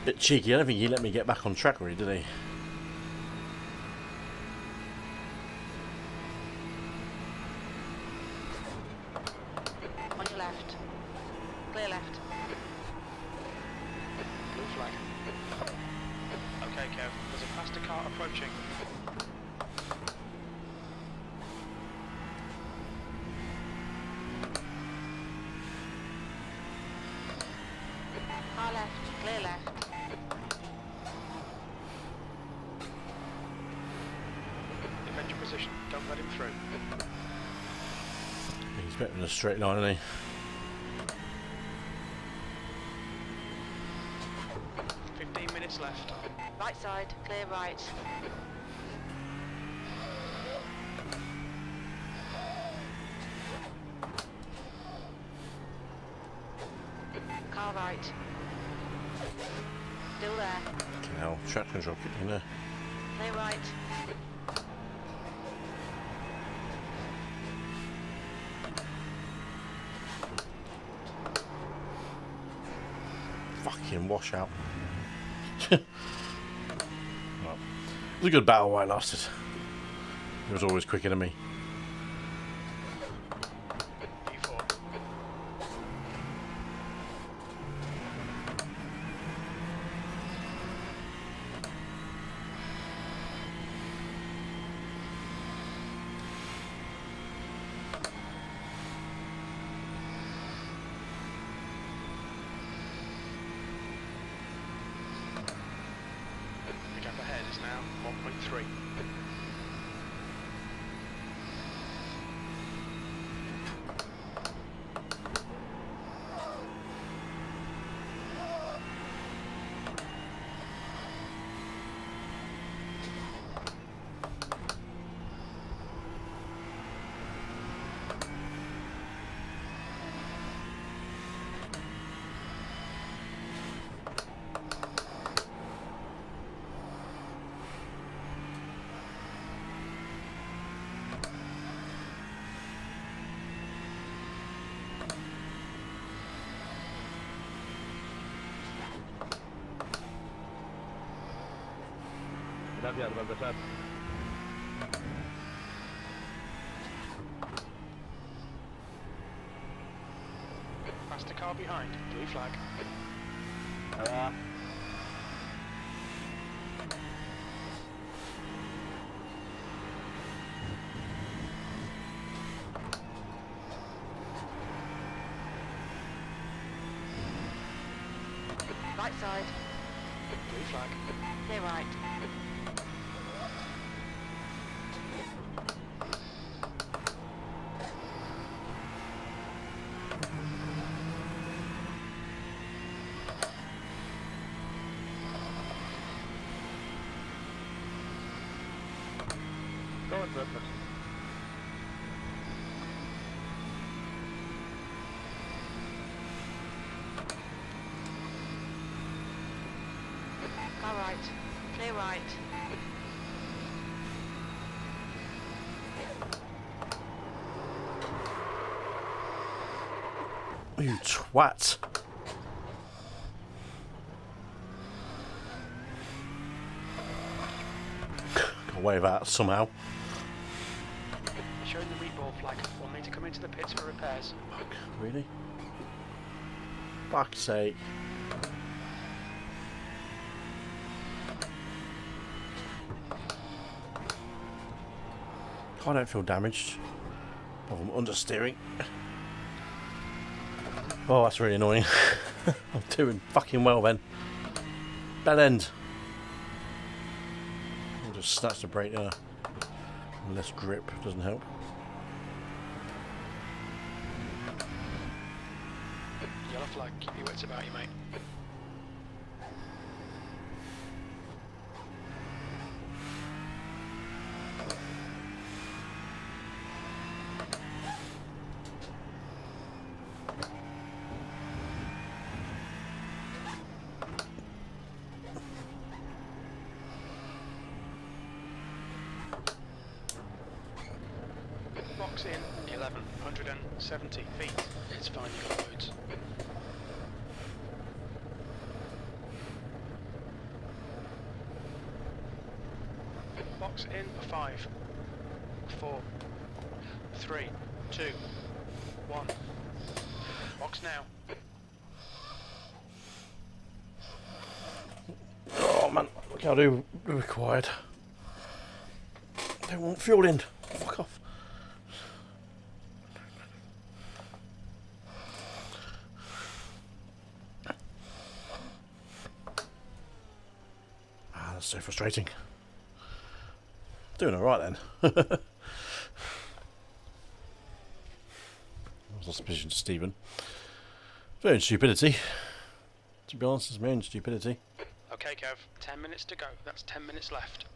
Bit cheeky. I don't think he let me get back on track, really, did he? On your left. Clear left. Blue flag. Okay, Kev. There's a faster car approaching. Car left. Clear left. Defend your position. Don't let him through. He's better in a straight line, isn't he? 15 minutes left. Right side. Clear right. Car right. Still there. Fucking hell, track control kicking there. Clear right. Fucking washout. Well, it was a good battle while it lasted. He was always quicker than me. B4. The gap ahead is now 1.3. Gracias, Baltasar. Faster car behind. Blue flag. Ah, Right side. Blue flag. Clear right. go on, Baltasar. right. Clear right. You twat. Got away with that somehow. Showing the reball flag. We'll need to come into the pits for repairs. Fuck, really? Fuck's sake. I don't feel damaged. Oh, I'm understeering. Oh, that's really annoying. I'm doing fucking well then. Bell end. I'll just snatch the brake there. Less grip doesn't help. Yellow flag. Keep your wits about you, mate. Box in 1170 feet. It's fine, you got loads. Box in 5, 4, 3, 2, 1. Box now. Oh man, look how I do required. They want fuel in. Fuck off. Ah, that's so frustrating. Doing alright then. I was on suspicion to Stephen. My own stupidity. To be honest, it's my own stupidity. Okay, Kev. 10 minutes to go. That's 10 minutes left.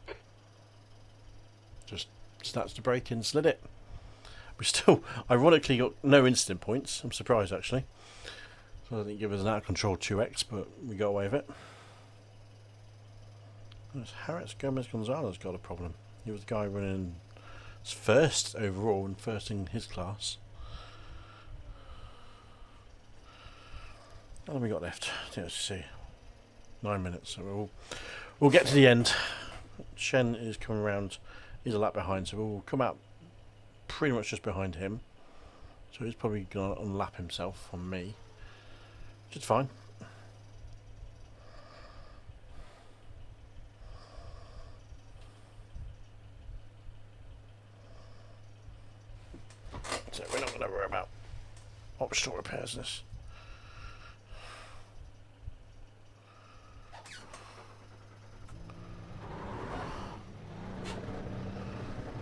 Just snatched the brake and slid it. We still, ironically, got no incident points. I'm surprised actually. So I didn't give us an out of control 2x, but we got away with it. There's Harris Gomez Gonzalez got a problem. He was the guy running first overall and first in his class. How long have we got left? Let's see. 9 minutes. So we'll get to the end. Shen is coming around. He's a lap behind, so we'll come out pretty much just behind him. So he's probably going to unlap himself on me, which is fine. So we're not going to worry about optional repairs this.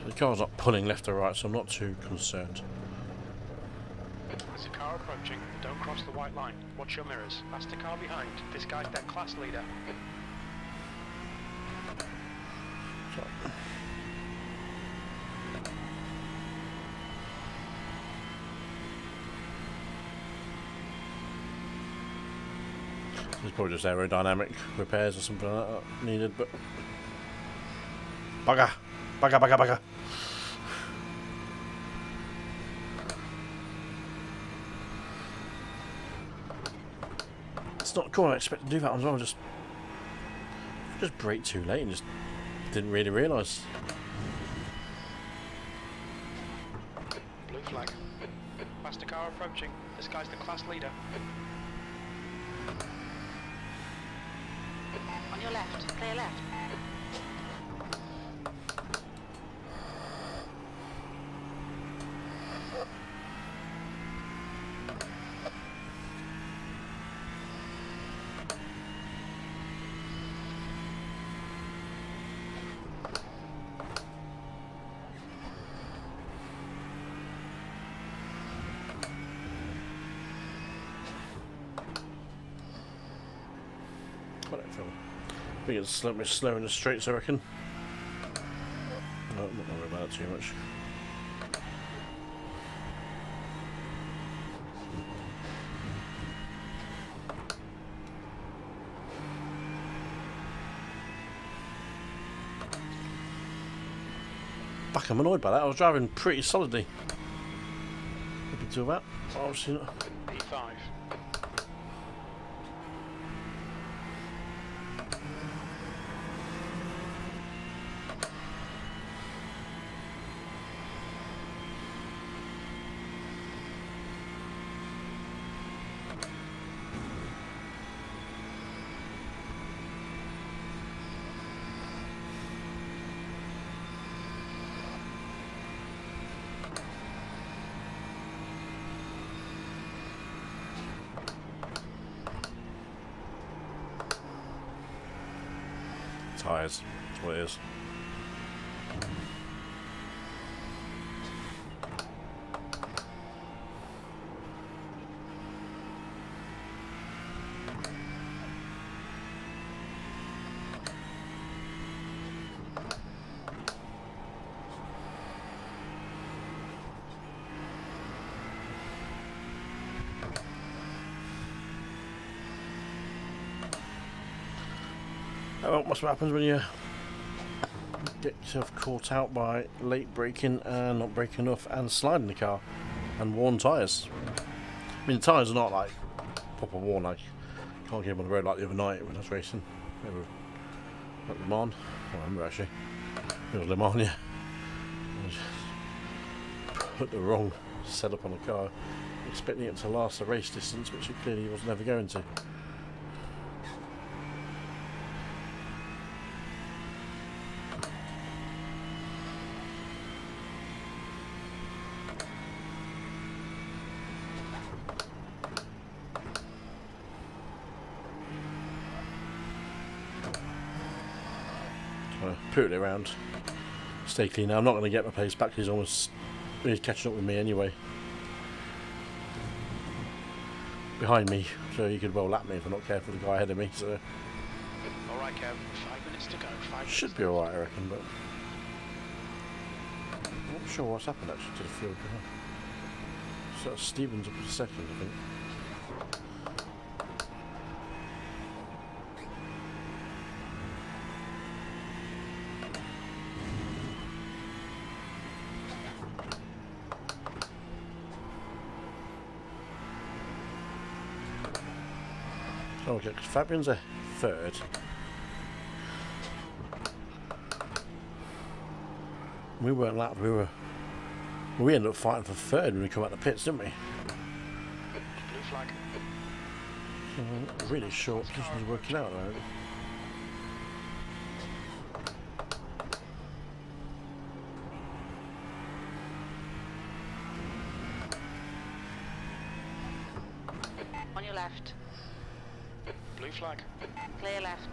The car's not pulling left or right, so I'm not too concerned. There's a car approaching. Don't cross the white line. Watch your mirrors. That's the car behind. This guy's their class leader. There's probably just aerodynamic repairs or something like that needed, but bugger, bugger, bugger, bugger. It's not cool. I expect to do that as well. Just brake too late and just didn't really realise. Blue flag. Faster car approaching. This guy's the class leader. On your left. Clear left. I think it's a little bit slow in the straights, I reckon. No, I'm not worried about it too much. Fuck, I'm annoyed by that. I was driving pretty solidly. Up until that. Obviously not. P5. Tyres. That's what it is. Oh, that's what happens when you get yourself caught out by late braking and not braking enough and sliding the car and worn tyres. I mean, the tyres are not like proper worn, like you can't get them on the road like the other night when I was racing. Remember at Le Mans? I don't remember actually. It was Le Mans, yeah. I just put the wrong setup on the car, expecting it to last the race distance, which it clearly was never going to. Put it around, stay clean. Now I'm not going to get my pace back. He's catching up with me anyway. Behind me, so he could well lap me if I'm not careful. The guy ahead of me, so Alright, Kev, 5 minutes to go. 5 minutes should be alright, I reckon. But I'm not sure what's happened actually to the field behind. So Stevens up to second, I think. Oh, okay, because Fabian's a third. We weren't lapped, we ended up fighting for third when we come out the pits, didn't we? Blue flag. So, really short positions working out now. On your left. Blue flag. Clear left.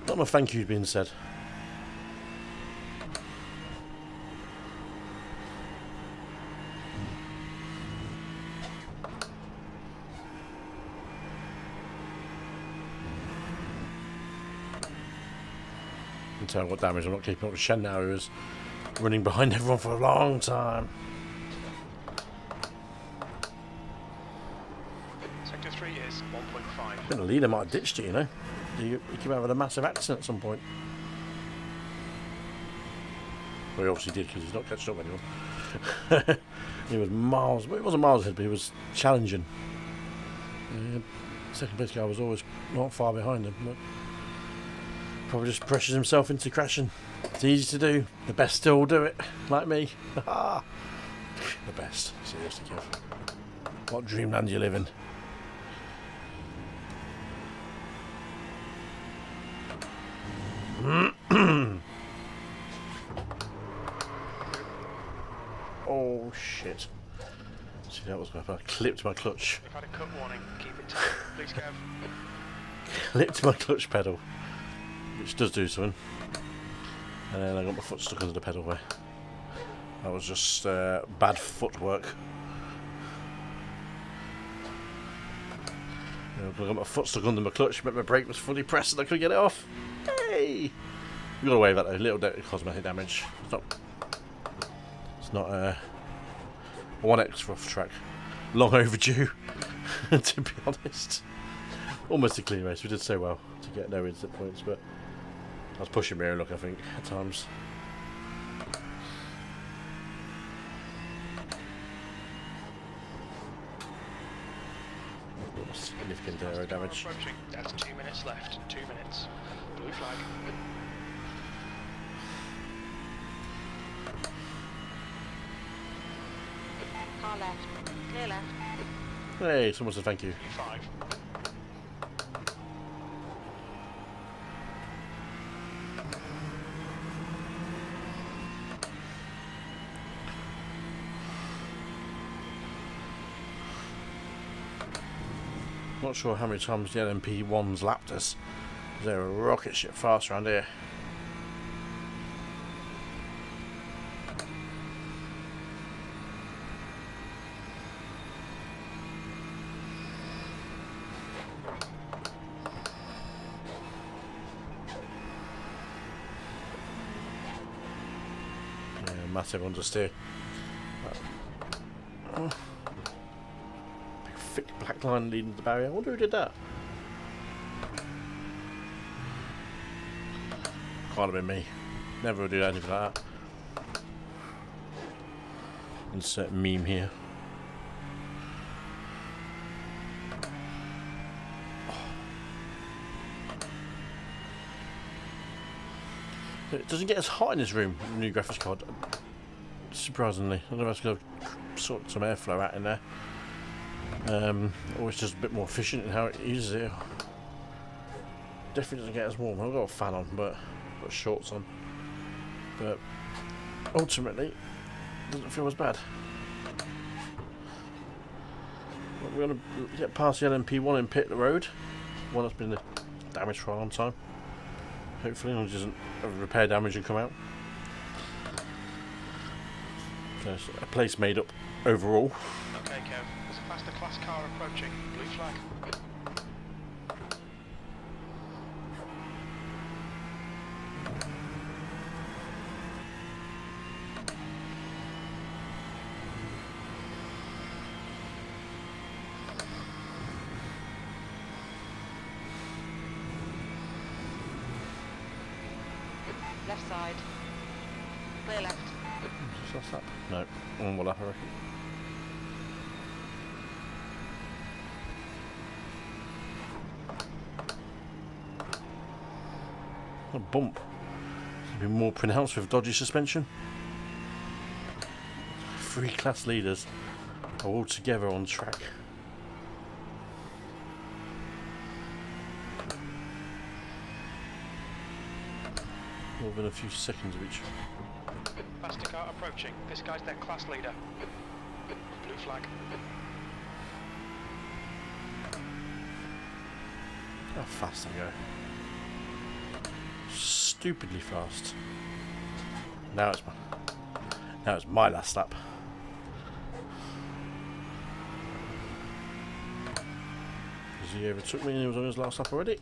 Not enough thank yous being said. You can tell what damage I'm not keeping up with Shen now, who was running behind everyone for a long time. Sector 3 is 1.5. I think the leader might have ditched it, you know. He came out with a massive accident at some point. Well, he obviously did because he's not catching up with anyone. He was miles, well, it wasn't miles ahead, but he was challenging. Second place guy was always not far behind him, but probably just pressures himself into crashing. It's easy to do. The best still do it, like me. The best. Seriously, Kev. What dreamland do you live in? Oh shit. See, that was my I clipped my clutch. We've had a cut warning. Keep it tight. Please, Kev. Clipped my clutch pedal, which does do something. And then I got my foot stuck under the pedal there. That was just bad footwork. I got my foot stuck under my clutch, but my brake was fully pressed and I couldn't get it off. Hey! We got away with that though. Little cosmetic damage. It's not a 1x rough track. Long overdue, to be honest. Almost a clean race. We did so well to get no incident points, but I was pushing my own luck, I think, at times. Significant aero damage. Approaching. That's 2 minutes left. 2 minutes. Blue flag. Car left. Clear left. Hey, someone said thank you. P5. Not sure how many times the LMP1's lapped us. They're a rocket ship fast around here. Yeah, massive understeer. Big thick black line leading to the barrier. I wonder who did that. Can't have been me. Never would do anything like that. Insert meme here. It doesn't get as hot in this room, the new graphics card. Surprisingly. I don't know if it's going to sort some airflow out in there. Or it's just a bit more efficient in how it uses it. Definitely doesn't get as warm. I've got a fan on, but I've got shorts on. But ultimately, it doesn't feel as bad. We're going to get past the LMP1 and pit the road. One that's been damaged for a long time. Hopefully, it doesn't repair damage and come out. There's a place made up overall. Okay, Kev. There's a faster class car approaching. Blue flag. Left side. Clear left. What's that? No. Well, I reckon. A bump. It's been more pronounced with dodgy suspension. 3 class leaders are all together on track. More than a few seconds of each. Faster car approaching. This guy's their class leader. Blue flag. How fast I go. Stupidly fast. Now it's my last lap. Because he overtook me and he was on his last lap already.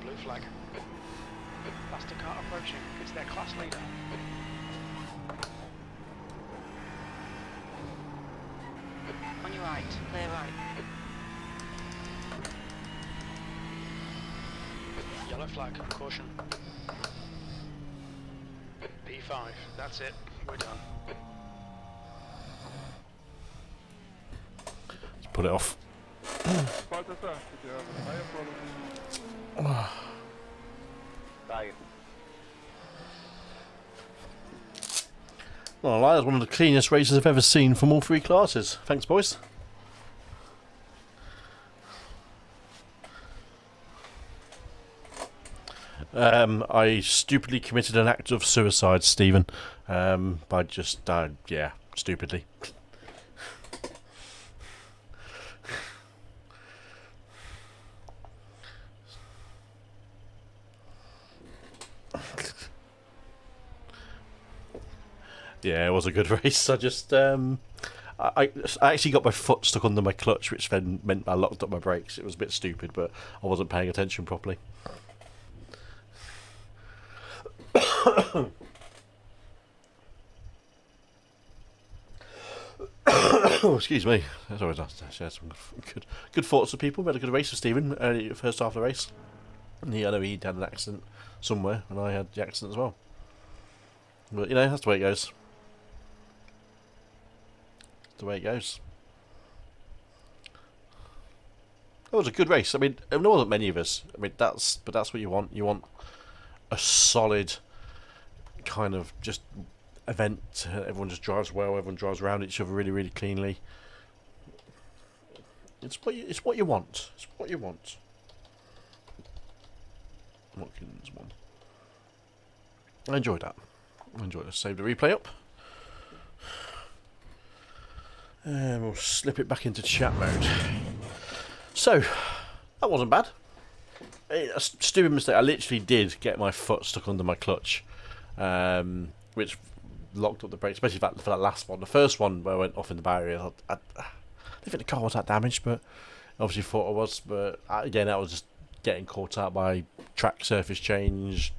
Blue flag. Faster car approaching. It's their class leader. On your right. Clear right. Yellow flag. Caution. P5. That's it. We're done. Let's put it off. Falta só, se tiver. Vai a polo. Vai. Well, that was one of the cleanest races I've ever seen from all 3 classes. Thanks, boys. I stupidly committed an act of suicide, Stephen. By just, yeah, stupidly. Yeah, it was a good race. I just, I actually got my foot stuck under my clutch, which then meant I locked up my brakes. It was a bit stupid, but I wasn't paying attention properly. Oh, excuse me. That's always nice to share some good thoughts with people. We had a good race with Stephen early first half of the race. And I know he'd had an accident somewhere, and I had the accident as well. But, you know, that's the way it goes. That's the way it goes. It was a good race. I mean, there wasn't many of us. I mean, that's what you want. You want a solid kind of just event. Everyone just drives well. Everyone drives around each other really, really cleanly. It's what you want. It's what you want. Watkins one. I enjoyed that. I enjoyed it. Save the replay up. And we'll slip it back into chat mode. So, that wasn't bad. A stupid mistake. I literally did get my foot stuck under my clutch, which locked up the brakes, especially for that last one. The first one where I went off in the barrier, I didn't think the car was that damaged, but obviously thought I was. But again, that was just getting caught out by track surface change,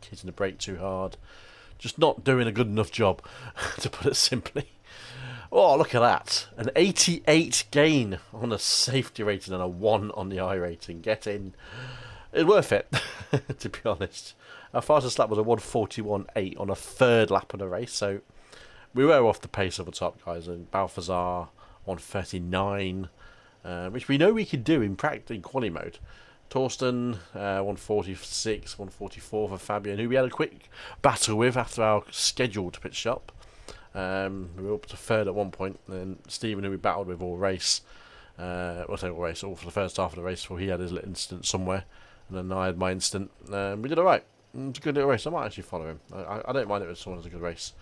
hitting the brake too hard, just not doing a good enough job, to put it simply. Oh, look at that. An 88 gain on a safety rating and a 1 on the I rating. Get in. It's worth it, to be honest. Our fastest lap was a 1:41.8 on a third lap of the race, so we were off the pace of the top guys. And Balthazar 1:39, which we know we could do in practice in quali mode. Torsten 1:46, 1:44 for Fabian, who we had a quick battle with after our scheduled pit stop. We were up to third at one point, and Stephen, who we battled with all race, all for the first half of the race, before he had his little incident somewhere, and then I had my incident. We did alright. It was a good little race. I might actually follow him. I don't mind it when someone has a good race.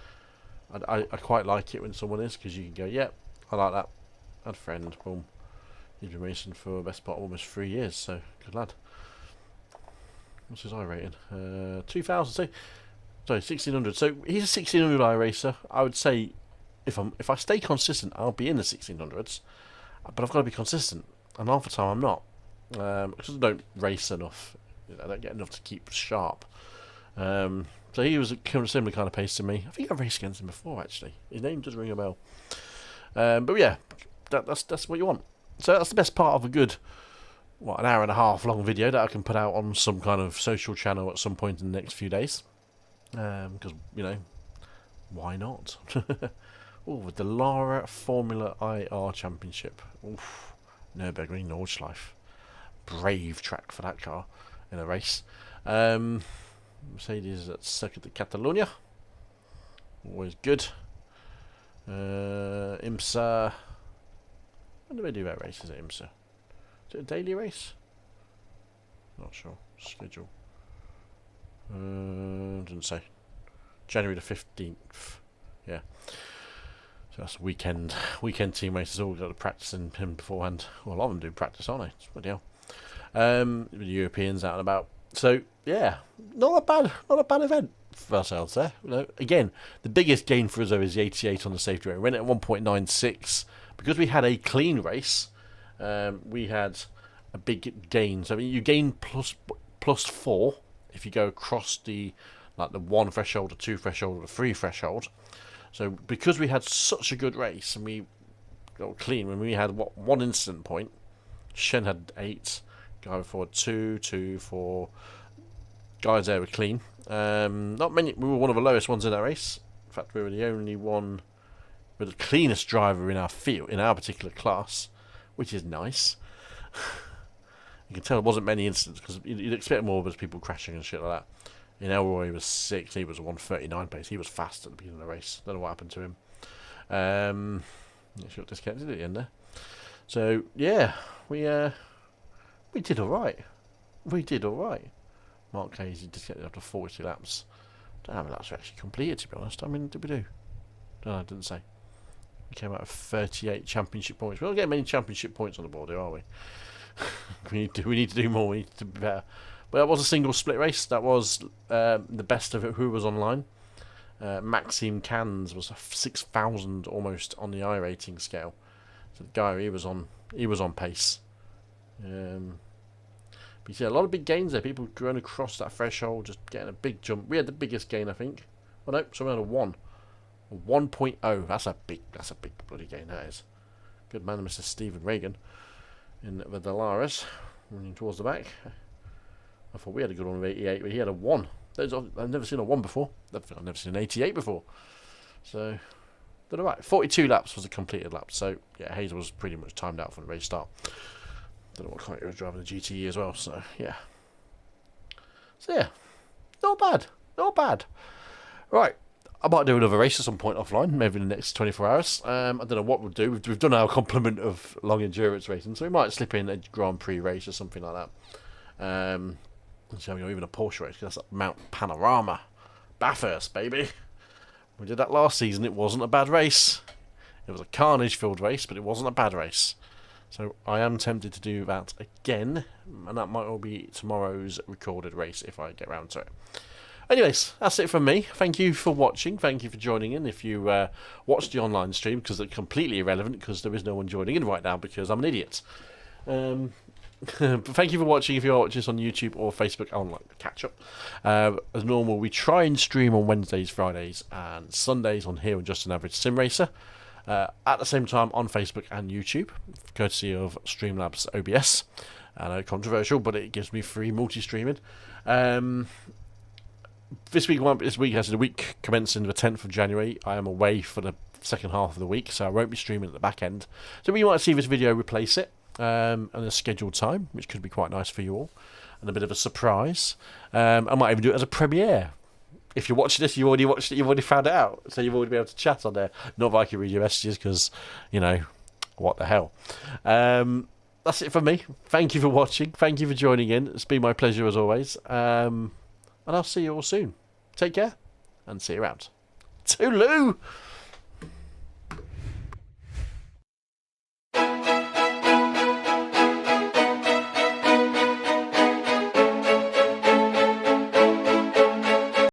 I quite like it when someone is, because you can go, yep, I like that. Add friend, boom. He's been racing for the best part of almost 3 years, so good lad. What's his I rating? 2000. Sorry, 1600. So he's a 1600 I racer. I would say if I stay consistent, I'll be in the 1600s. But I've got to be consistent, and half the time I'm not, because I don't race enough. I don't get enough to keep sharp. So he was a similar kind of pace to me. I think I've raced against him before, actually. His name does ring a bell. But yeah, that's what you want. So that's the best part of a good, an hour and a half long video that I can put out on some kind of social channel at some point in the next few days. Because, you know, why not? Oh, the Lara Formula IR Championship. Oof. Nürburgring Nordschleife. Brave track for that car in a race. Mercedes at Circuit de Catalunya. Always good. IMSA. When do they do their races at IMSA? Is it a daily race? Not sure. Schedule. Didn't say. January the 15th. Yeah. So that's weekend team races. All got to practice in him beforehand. Well, a lot of them do practice, aren't they? It's bloody hell. The Europeans out and about. So yeah, not a bad event for ourselves there. You know, again, the biggest gain for us though is the 88 on the safety rate. We went at 1.96 because we had a clean race. We had a big gain. So I mean, you gain plus 4 if you go across the 1 threshold, a 2 threshold, or a 3 threshold. So because we had such a good race and we got clean, when we had 1 incident point, Shen had 8, guy before had 2, 4. Guys there were clean. Not many. We were one of the lowest ones in that race. In fact, we were the only one with the cleanest driver in our field, in our particular class, which is nice. You can tell there wasn't many incidents because you'd expect more of us people crashing and shit like that. In Elroy was 6, he was a 1:39 pace. He was fast at the beginning of the race. Don't know what happened to him. She got discounted at the end there. So yeah, we did all right. We did all right. Mark Casey discounted after 42 laps. Don't know how many laps we actually completed, to be honest. I mean, did we do? Don't know. I didn't say. We came out of 38 championship points. We don't get many championship points on the board here, are we? we need to do more. We need to be better. But that was a single split race. That was the best of it. Who was online? Maxime Cans was 6,000 almost on the I rating scale. So the guy he was on pace. But you see a lot of big gains there. People going across that threshold, just getting a big jump. We had the biggest gain, I think. Well, no, so we had a 1. 1.0. That's a big bloody gain, that is. Good man, Mr. Stephen Reagan in the Delaris, running towards the back. I thought we had a good one with 88, but he had a 1. I've never seen a 1 before. I've never seen an 88 before. So, did all right. 42 laps was a completed lap. So, yeah, Hazel was pretty much timed out from the race start. Don't know what car he was driving, the GTE as well. So, yeah. So, yeah. Not bad. Not bad. Right. I might do another race at some point offline, maybe in the next 24 hours. I don't know what we'll do. We've done our complement of long endurance racing, so we might slip in a Grand Prix race or something like that. So even a Porsche race, because that's Mount Panorama. Bathurst, baby. We did that last season. It wasn't a bad race. It was a carnage-filled race, but it wasn't a bad race. So I am tempted to do that again, and that might all be tomorrow's recorded race if I get around to it. Anyways, that's it from me. Thank you for watching. Thank you for joining in. If you watched the online stream, because they're completely irrelevant, because there is no one joining in right now because I'm an idiot. But thank you for watching. If you're watching this on YouTube or Facebook, I want to catch up. As normal, we try and stream on Wednesdays, Fridays, and Sundays on here on Just an Average Sim Racer. At the same time on Facebook and YouTube, courtesy of Streamlabs OBS. I know, controversial, but it gives me free multi-streaming. This week, as the week commencing the 10th of January, I am away for the second half of the week, so I won't be streaming at the back end. So we might see this video replace it at a scheduled time, which could be quite nice for you all, and a bit of a surprise. I might even do it as a premiere. If you're watching this, you already watched it, you've already found it out, so you've already been able to chat on there. Not that I can read your messages, because, you know, what the hell. That's it for me. Thank you for watching. Thank you for joining in. It's been my pleasure as always. And I'll see you all soon. Take care, and see you around. Toodaloo!